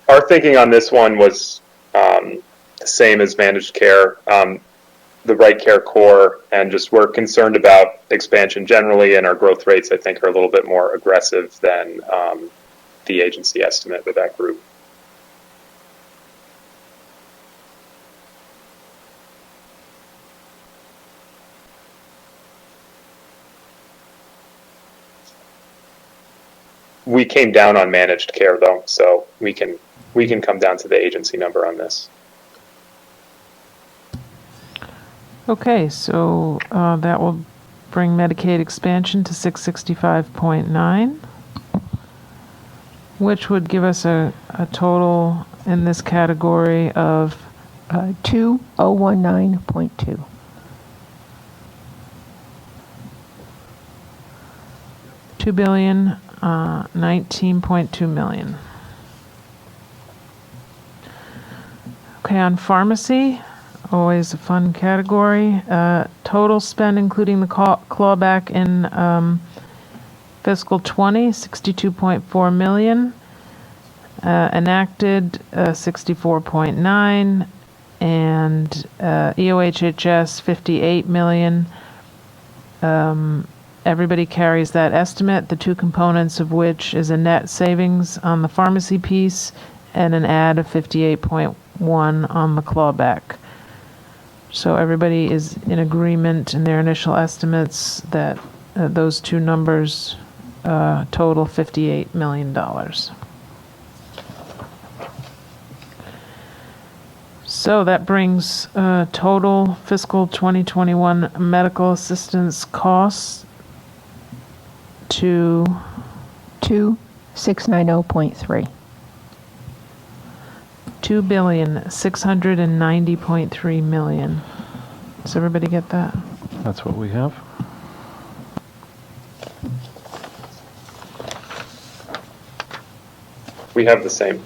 Our thinking on this one was the same as managed care, the Right Care Core, and just we're concerned about expansion generally, and our growth rates, I think, are a little bit more aggressive than the agency estimate with that group. we came down on managed care though, so we can come down to the agency number on this. Okay, so that will bring Medicaid expansion to 665.9, which would give us a total in this category of 2019.2. $2,019.2 million. Okay, on pharmacy, always a fun category. Total spend, including the clawback in fiscal 20, 62.4 million. Enacted 64.9, and EOHHS 58 million. Everybody carries that estimate, the two components of which is a net savings on the pharmacy piece and an add of 58.1 on the clawback. So everybody is in agreement in their initial estimates that those two numbers total $58 million. So that brings total fiscal 2021 medical assistance costs to 2690.3. $2,690.3 million. Does everybody get that? That's what we have. We have the same.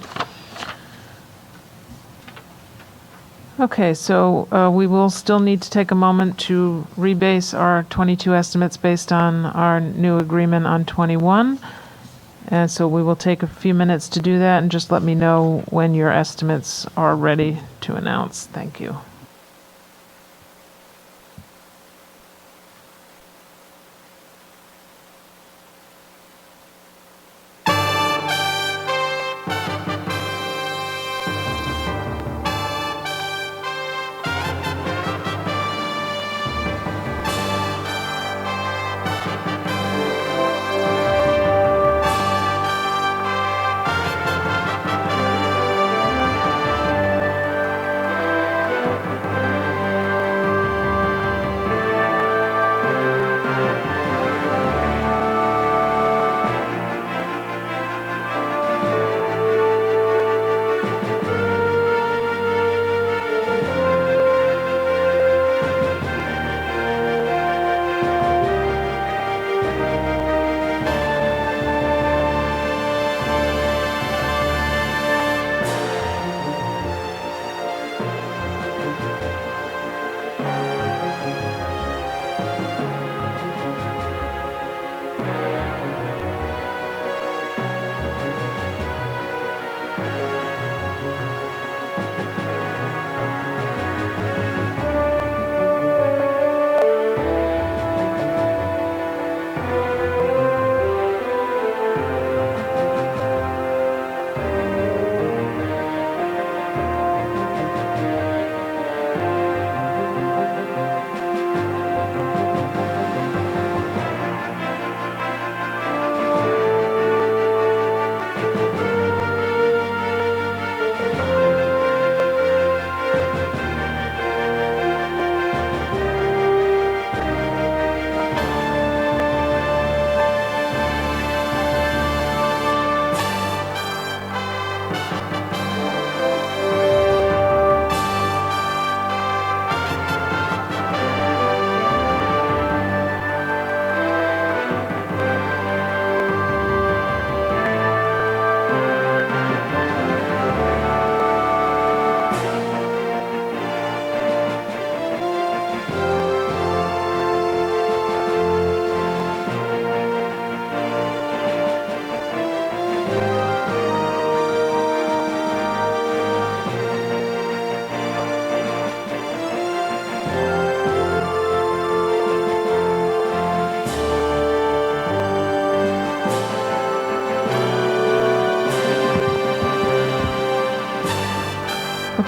Okay, so we will still need to take a moment to rebase our 22 estimates based on our new agreement on 21. And so we will take a few minutes to do that, and just let me know when your estimates are ready to announce. Thank you.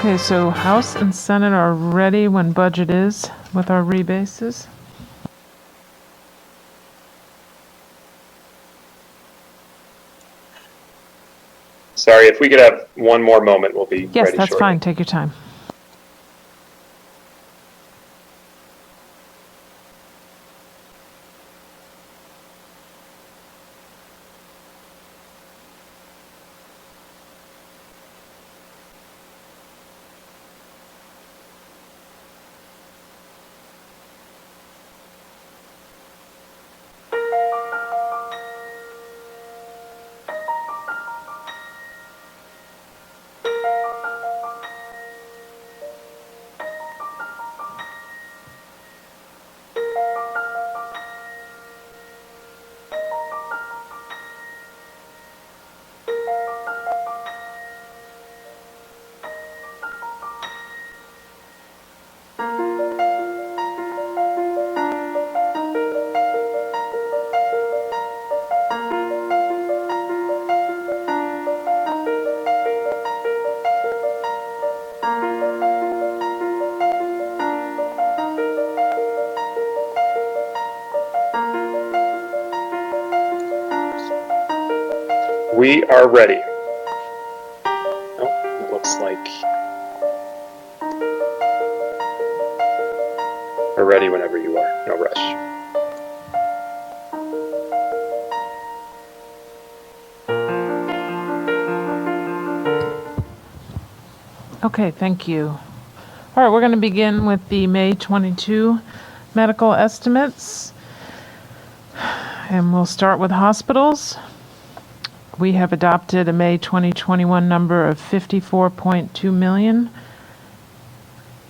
Okay, so House and Senate are ready when budget is with our rebases. Sorry, if we could have one more moment, we'll be Yes, ready that's shortly. fine. Take your time. We are ready. Oh, it looks like we're ready whenever you are. No rush. Okay, thank you. All right, we're going to begin with the May 22 medical estimates. And we'll start with hospitals. We have adopted a May 2021 number of 54.2 million.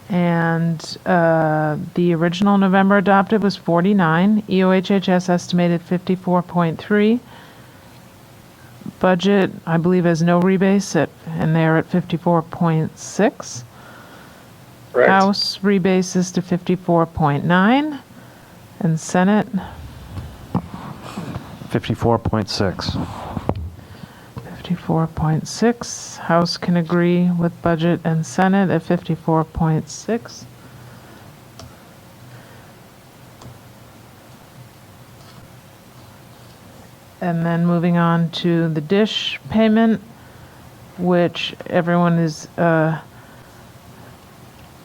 And the original November adopted was 49. EOHHS estimated 54.3. Budget, I believe, has no rebase, and they're at 54.6. Correct. House rebases to 54.9. And Senate, 54.6. 54.6. House can agree with budget and Senate at 54.6. And then moving on to the dish payment, which everyone is,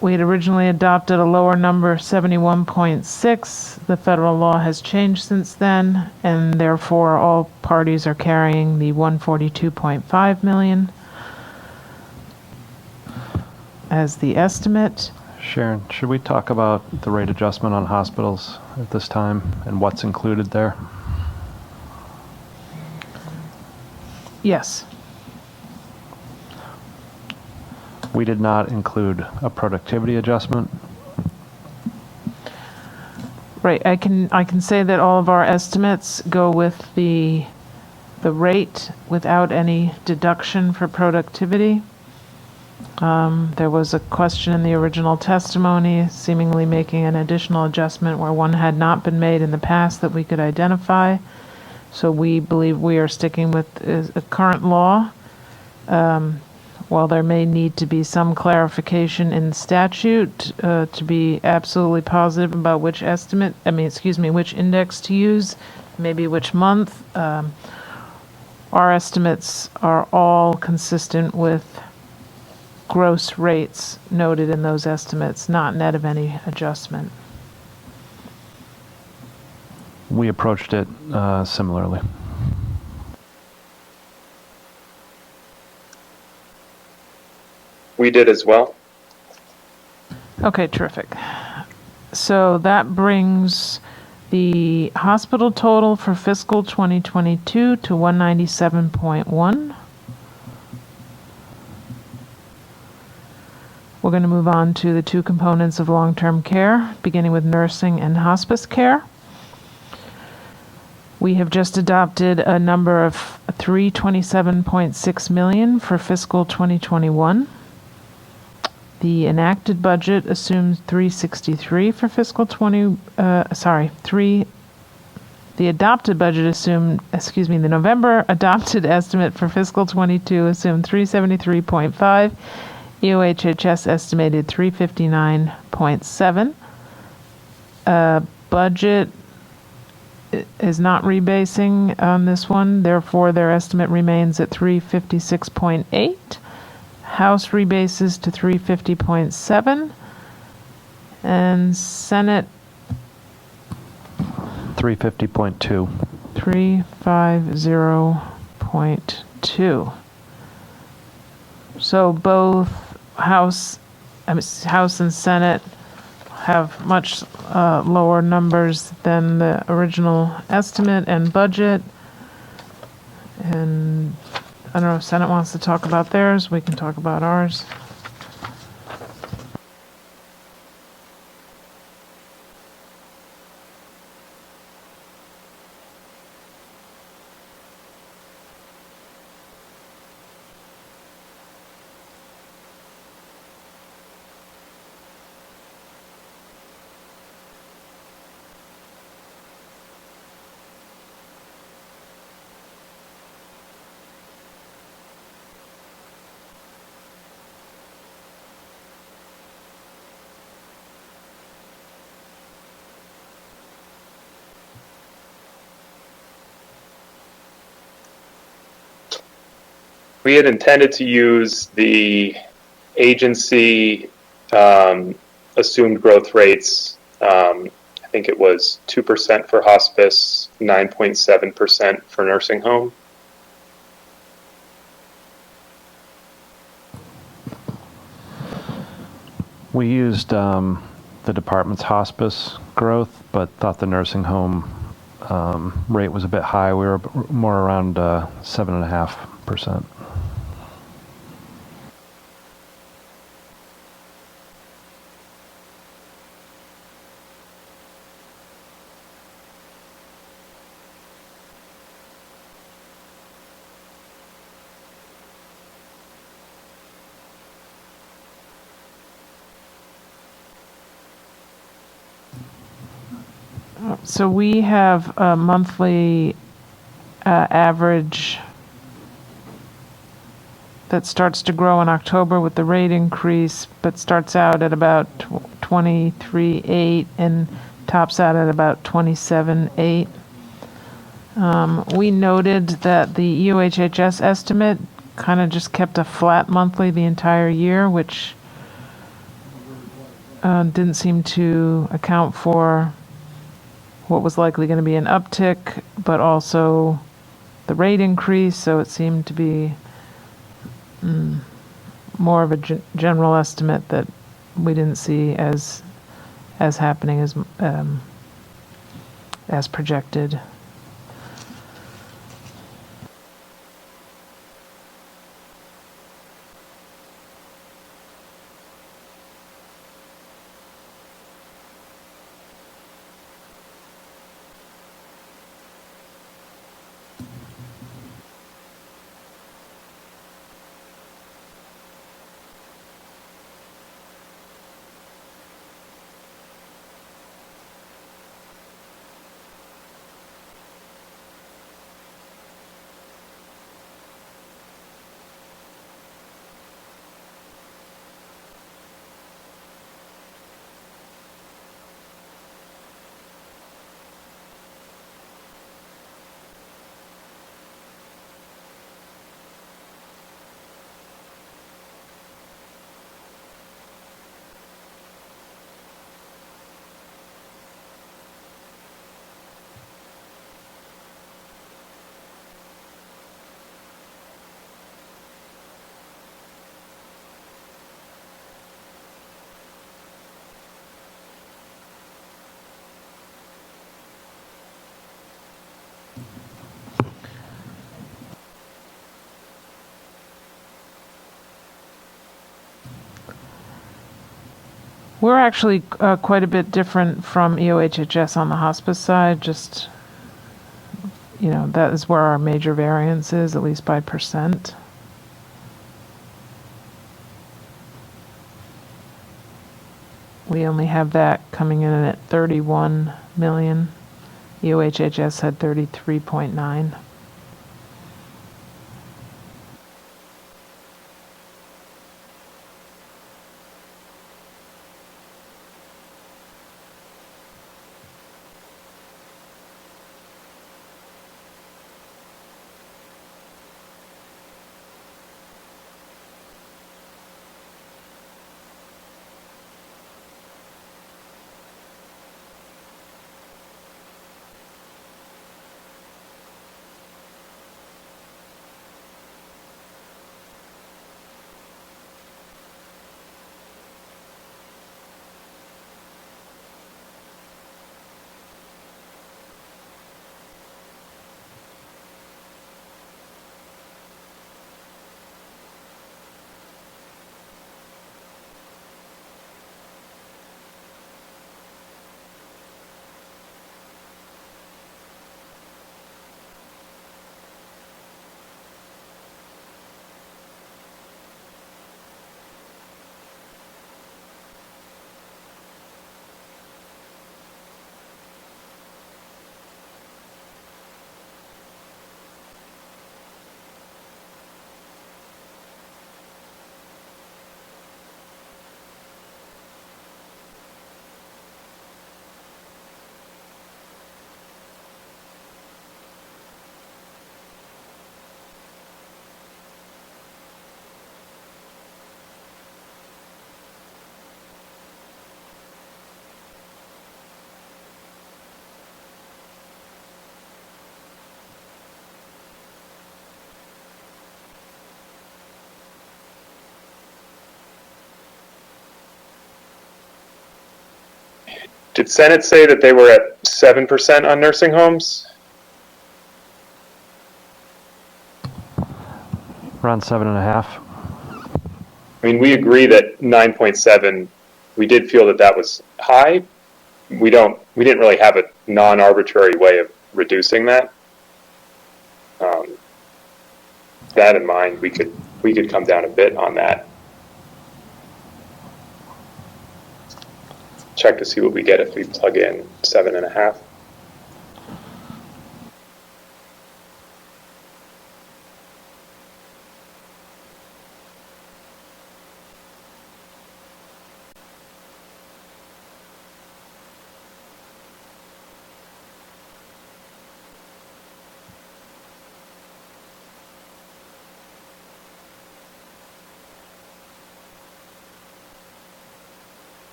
we had originally adopted a lower number, 71.6. The federal law has changed since then, and therefore all parties are carrying the 142.5 million as the estimate. Sharon, should we talk about the rate adjustment on hospitals at this time and what's included there? Yes. We did not include a productivity adjustment. Right, I can say that all of our estimates go with the rate without any deduction for productivity. There was a question in the original testimony seemingly making an additional adjustment where one had not been made in the past that we could identify. So we believe we are sticking with a current law. While there may need to be some clarification in statute to be absolutely positive about which which index to use, maybe which month, our estimates are all consistent with gross rates noted in those estimates, not net of any adjustment. We approached it similarly. We did as well. Okay, terrific. So that brings the hospital total for fiscal 2022 to 197.1. We're going to move on to the two components of long-term care, beginning with nursing and hospice care. We have just adopted a number of 327.6 million for fiscal 2021. The enacted budget assumes 363 for fiscal the adopted budget assumed, the November adopted estimate for fiscal 22 assumed 373.5. EOHHS estimated 359.7. Budget is not rebasing on this one. Therefore, their estimate remains at 356.8. House rebases to 350.7. And Senate 350.2. 350.2. So both House and Senate have much lower numbers than the original estimate and budget. And I don't know if Senate wants to talk about theirs. We can talk about ours. We had intended to use the agency assumed growth rates. I think it was 2% for hospice, 9.7% for nursing home. We used the department's hospice growth, but thought the nursing home rate was a bit high. We were more around 7.5%. So we have a monthly average that starts to grow in October with the rate increase, but starts out at about 23.8 and tops out at about 27.8. We noted that the UHHS estimate kind of just kept a flat monthly the entire year, which didn't seem to account for what was likely going to be an uptick, but also the rate increase, so it seemed to be more of a general estimate that we didn't see as happening as projected. We're actually quite a bit different from EOHHS on the hospice side. Just, that is where our major variance is, at least by percent. We only have that coming in at 31 million. EOHHS had 33.9. Did Senate say that they were at 7% on nursing homes? Around 7.5. I mean, we agree that 9.7, we did feel that that was high. We didn't really have a non-arbitrary way of reducing that. That in mind, we could come down a bit on that. Check to see what we get if we plug in 7.5.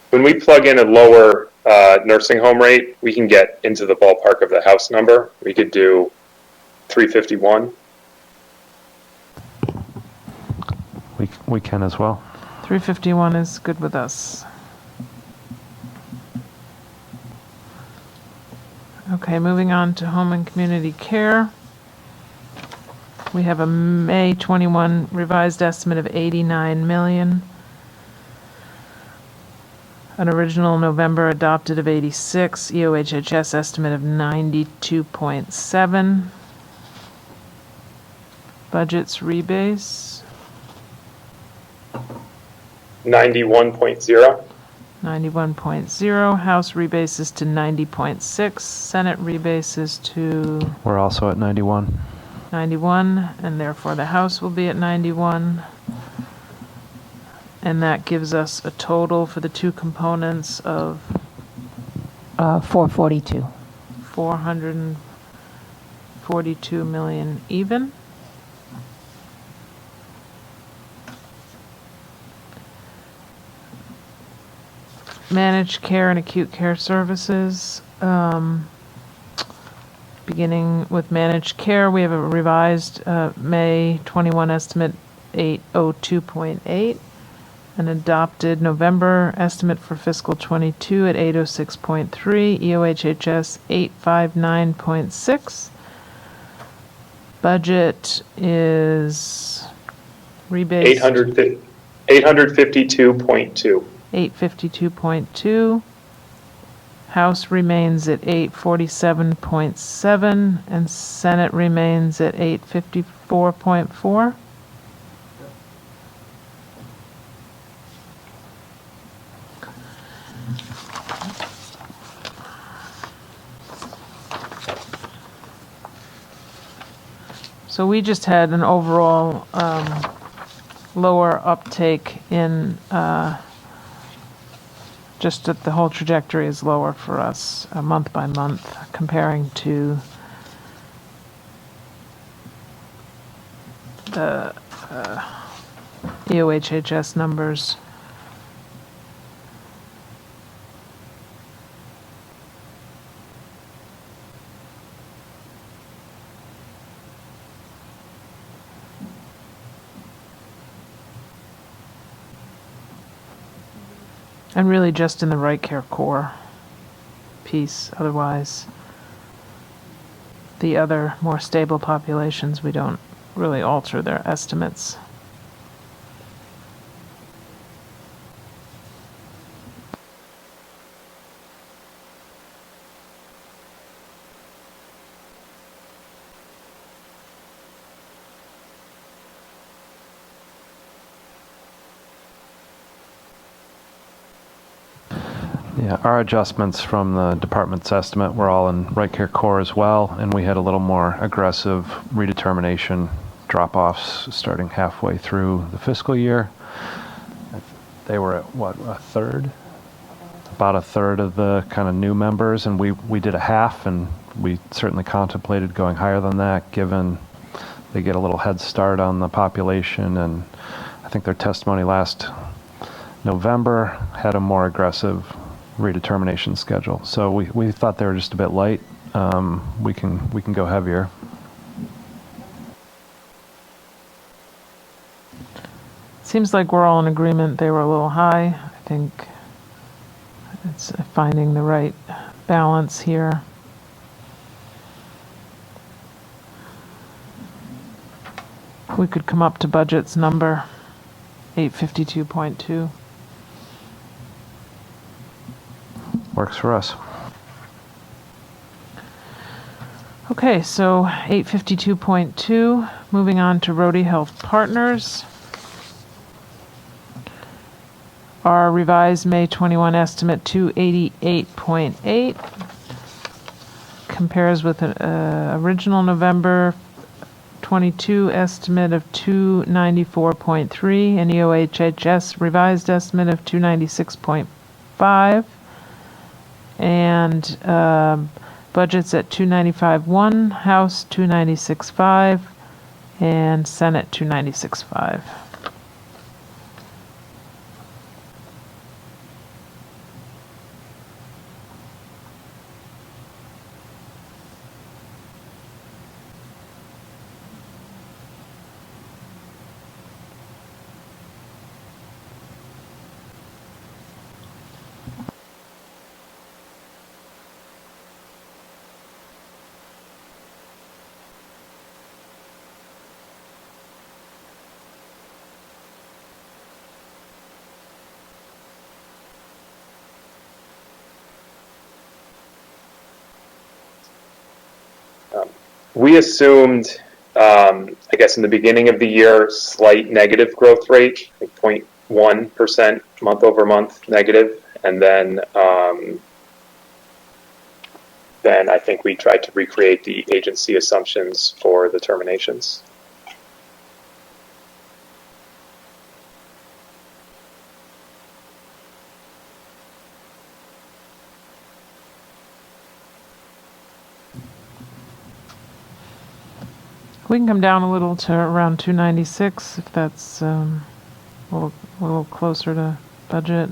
When we plug in a lower nursing home rate, we can get into the ballpark of the house number. We could do 351. We can as well. 351 is good with us. Okay, moving on to home and community care. We have a May 21 revised estimate of 89 million. An original November adopted of 86, EOHHS estimate of 92.7. Budgets rebase, 91.0. 91.0. House rebases to 90.6. Senate rebases to We're also at 91. 91, and therefore the House will be at 91. And that gives us a total for the two components of 442. 442 million even. Managed care and acute care services. Beginning with managed care, we have a revised May 21 estimate 802.8. An adopted November estimate for fiscal 22 at 806.3, EOHHS 859.6. Budget is rebased 852.2. 852.2. House remains at 847.7, and Senate remains at 854.4. So we just had an overall lower uptake in, just that the whole trajectory is lower for us month by month comparing to the EOHHS numbers. And really just in the right care core piece. Otherwise, the other more stable populations, we don't really alter their estimates. Yeah, our adjustments from the department's estimate were all in right care core as well, and we had a little more aggressive redetermination drop-offs starting halfway through the fiscal year. They were at, what, a third? About a third of the kind of new members, and we did a half, and we certainly contemplated going higher than that, given they get a little head start on the population, and I think their testimony last November had a more aggressive redetermination schedule. So we thought they were just a bit light. We can go heavier. Seems like we're all in agreement they were a little high. I think it's finding the right balance here. We could come up to budget's number, 852.2. Works for us. Okay, so 852.2, moving on to Roadie Health Partners. Our revised May 21 estimate, 288.8, compares with an original November 22 estimate of 294.3, and EOHHS revised estimate of 296.5, and budgets at 295.1, House 296.5, and Senate 296.5. We assumed, I guess in the beginning of the year, slight negative growth rate, like 0.1% month over month negative, and then I think we tried to recreate the agency assumptions for the terminations. We can come down a little to around 296 if that's a little closer to budget.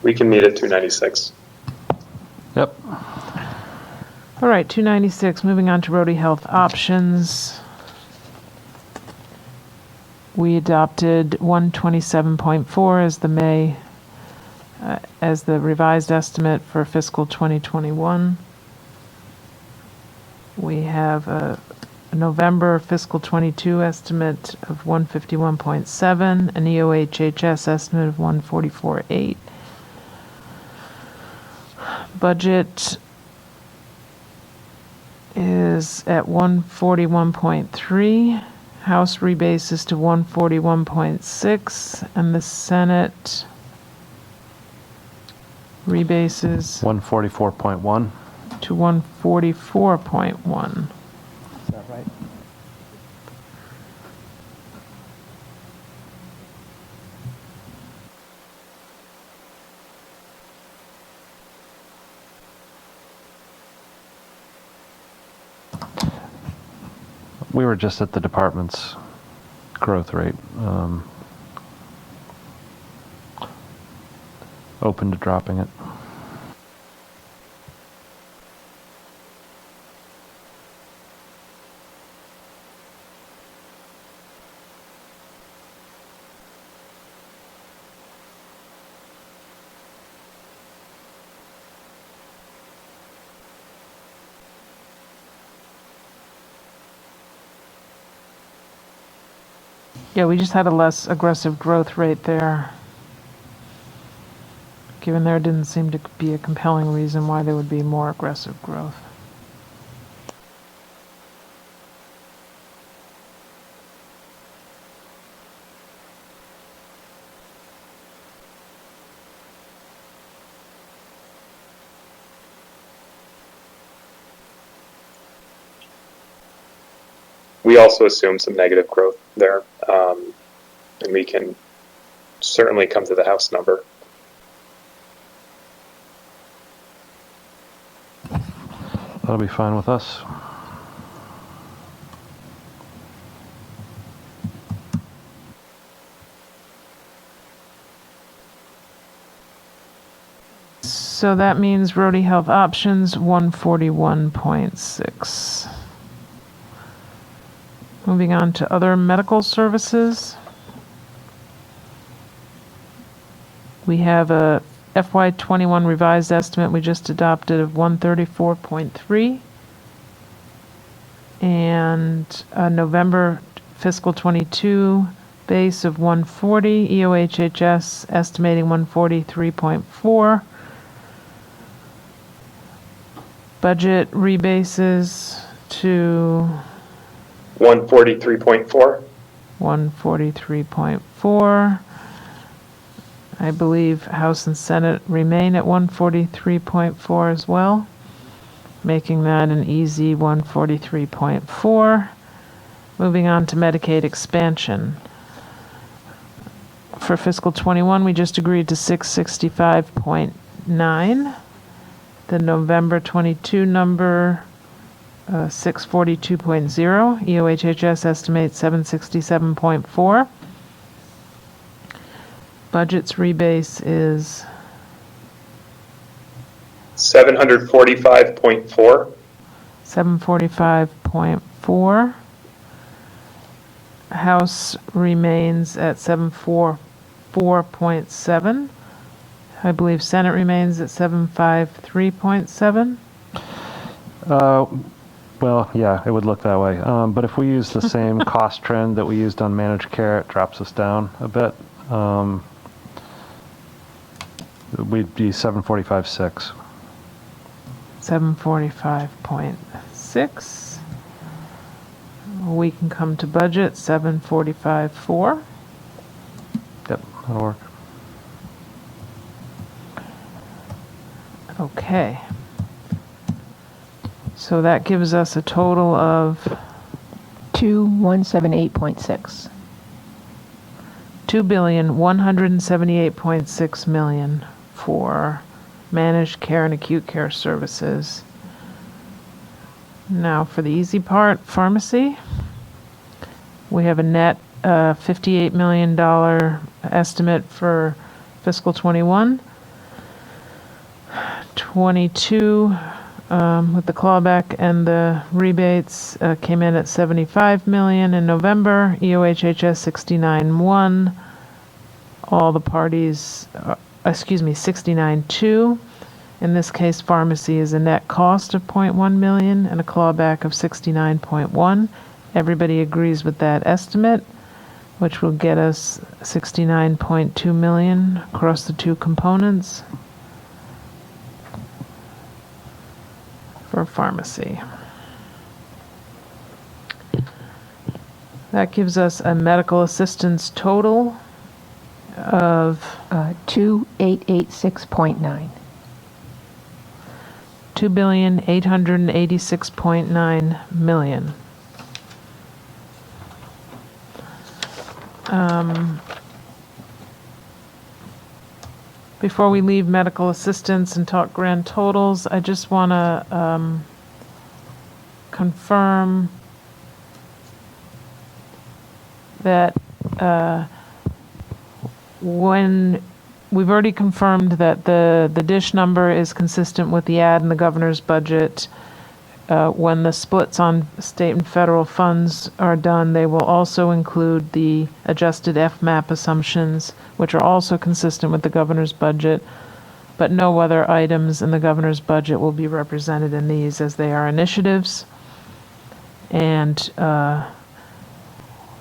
We can meet at 296. Yep. All right, 296, moving on to Roadie Health Options. We adopted 127.4 as the May, as the revised estimate for fiscal 2021. We have a November fiscal 22 estimate of 151.7, an EOHHS estimate of 144.8. Budget is at 141.3. House rebases to 141.6, and the Senate rebases 144.1. to 144.1. Is that right? We were just at the department's growth rate. Open to dropping it. Yeah, we just had a less aggressive growth rate there. Given there didn't seem to be a compelling reason why there would be more aggressive growth. We also assume some negative growth there, and we can certainly come to the house number. That'll be fine with us. So that means Roadie Health Options 141.6. Moving on to other medical services. We have a FY21 revised estimate we just adopted of 134.3. And a November fiscal 22 base of 140, EOHHS estimating 143.4. Budget rebases to 143.4. 143.4. I believe House and Senate remain at 143.4 as well, making that an easy 143.4. Moving on to Medicaid expansion. For fiscal 21, we just agreed to 665.9. The November 22 number, 642.0. EOHHS estimates 767.4. Budget's rebase is 745.4. 745.4. House remains at 744.7. I believe Senate remains at 753.7. Well, yeah, it would look that way. But if we use the same cost trend that we used on managed care, it drops us down a bit. We'd be 745.6. 745.6. We can come to budget 745.4. Yep, that'll work. Okay. So that gives us a total of 2178.6. $2,178.6 million for managed care and acute care services. Now for the easy part, pharmacy. We have a net $58 million estimate for fiscal 21. 22 with the clawback and the rebates came in at 75 million in November. EOHHS 69.1. All the parties, 69.2. In this case, pharmacy is a net cost of 0.1 million and a clawback of 69.1. Everybody agrees with that estimate, which will get us 69.2 million across the two components for pharmacy. That gives us a medical assistance total of 2886.9. $2,886.9 million. Before we leave medical assistance and talk grand totals, I just want to confirm that when we've already confirmed that the dish number is consistent with the ad in the governor's budget. When the splits on state and federal funds are done, they will also include the adjusted FMAP assumptions, which are also consistent with the governor's budget, but no other items in the governor's budget will be represented in these as they are initiatives. And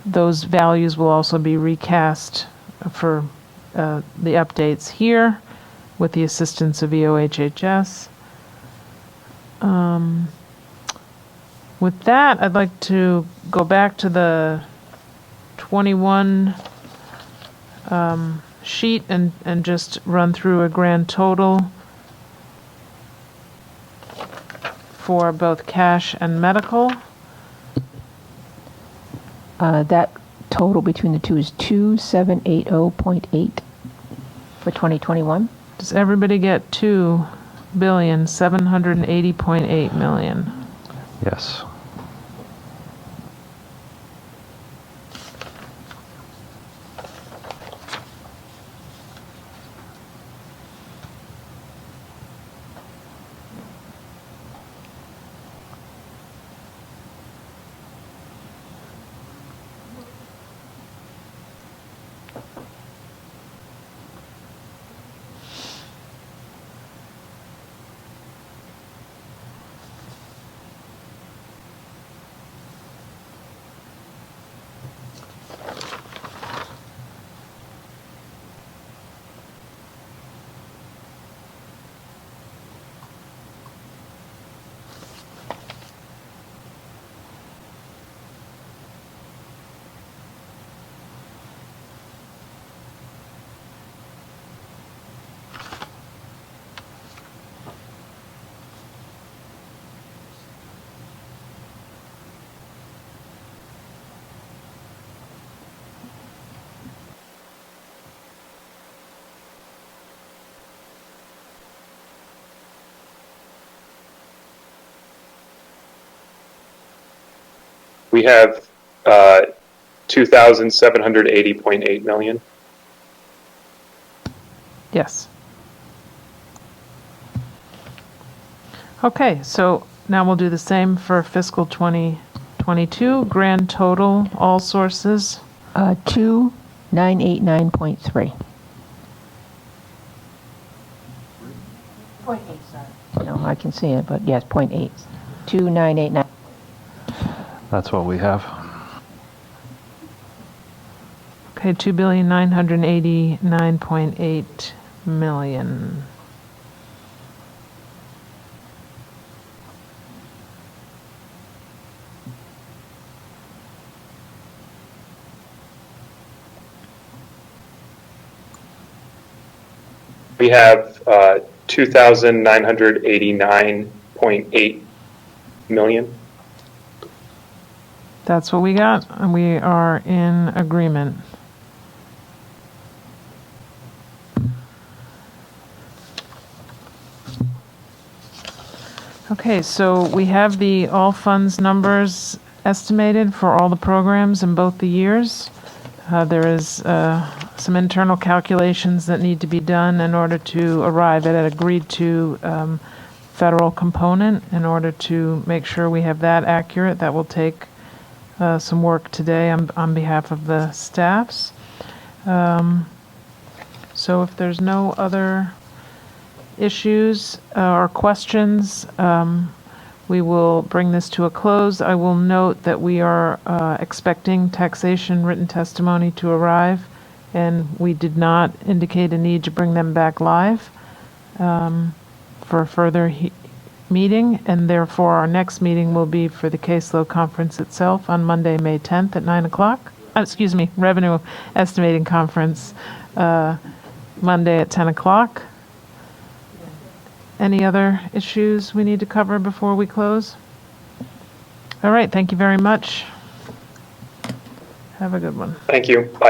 Those values will also be recast for the updates here with the assistance of EOHHS. With that, I'd like to go back to the 21 sheet and just run through a grand total for both cash and medical. That total between the two is 2780.8 for 2021. Does everybody get 2,780.8 million? Yes. We have 2,780.8 million. Yes. Okay, so now we'll do the same for fiscal 2022. Grand total, all sources. 2989.3. 0.8, sorry. No, I can see it, but yes, 0.8. 2989. That's what we have. Okay, 2,989.8 million. We have 2,989.8 million. That's what we got, and we are in agreement. Okay, so we have the all funds numbers estimated for all the programs in both the years. There is some internal calculations that need to be done in order to arrive at an agreed to federal component in order to make sure we have that accurate. That will take some work today on behalf of the staffs. So if there's no other issues or questions, we will bring this to a close. I will note that we are expecting taxation written testimony to arrive, and we did not indicate a need to bring them back live for a further meeting, and therefore our next meeting will be for the Caseload conference itself on Monday, May 10th at 9 o'clock. Excuse me, Revenue Estimating Conference Monday at 10 o'clock. Any other issues we need to cover before we close? All right, thank you very much. Have a good one. Thank you. Bye.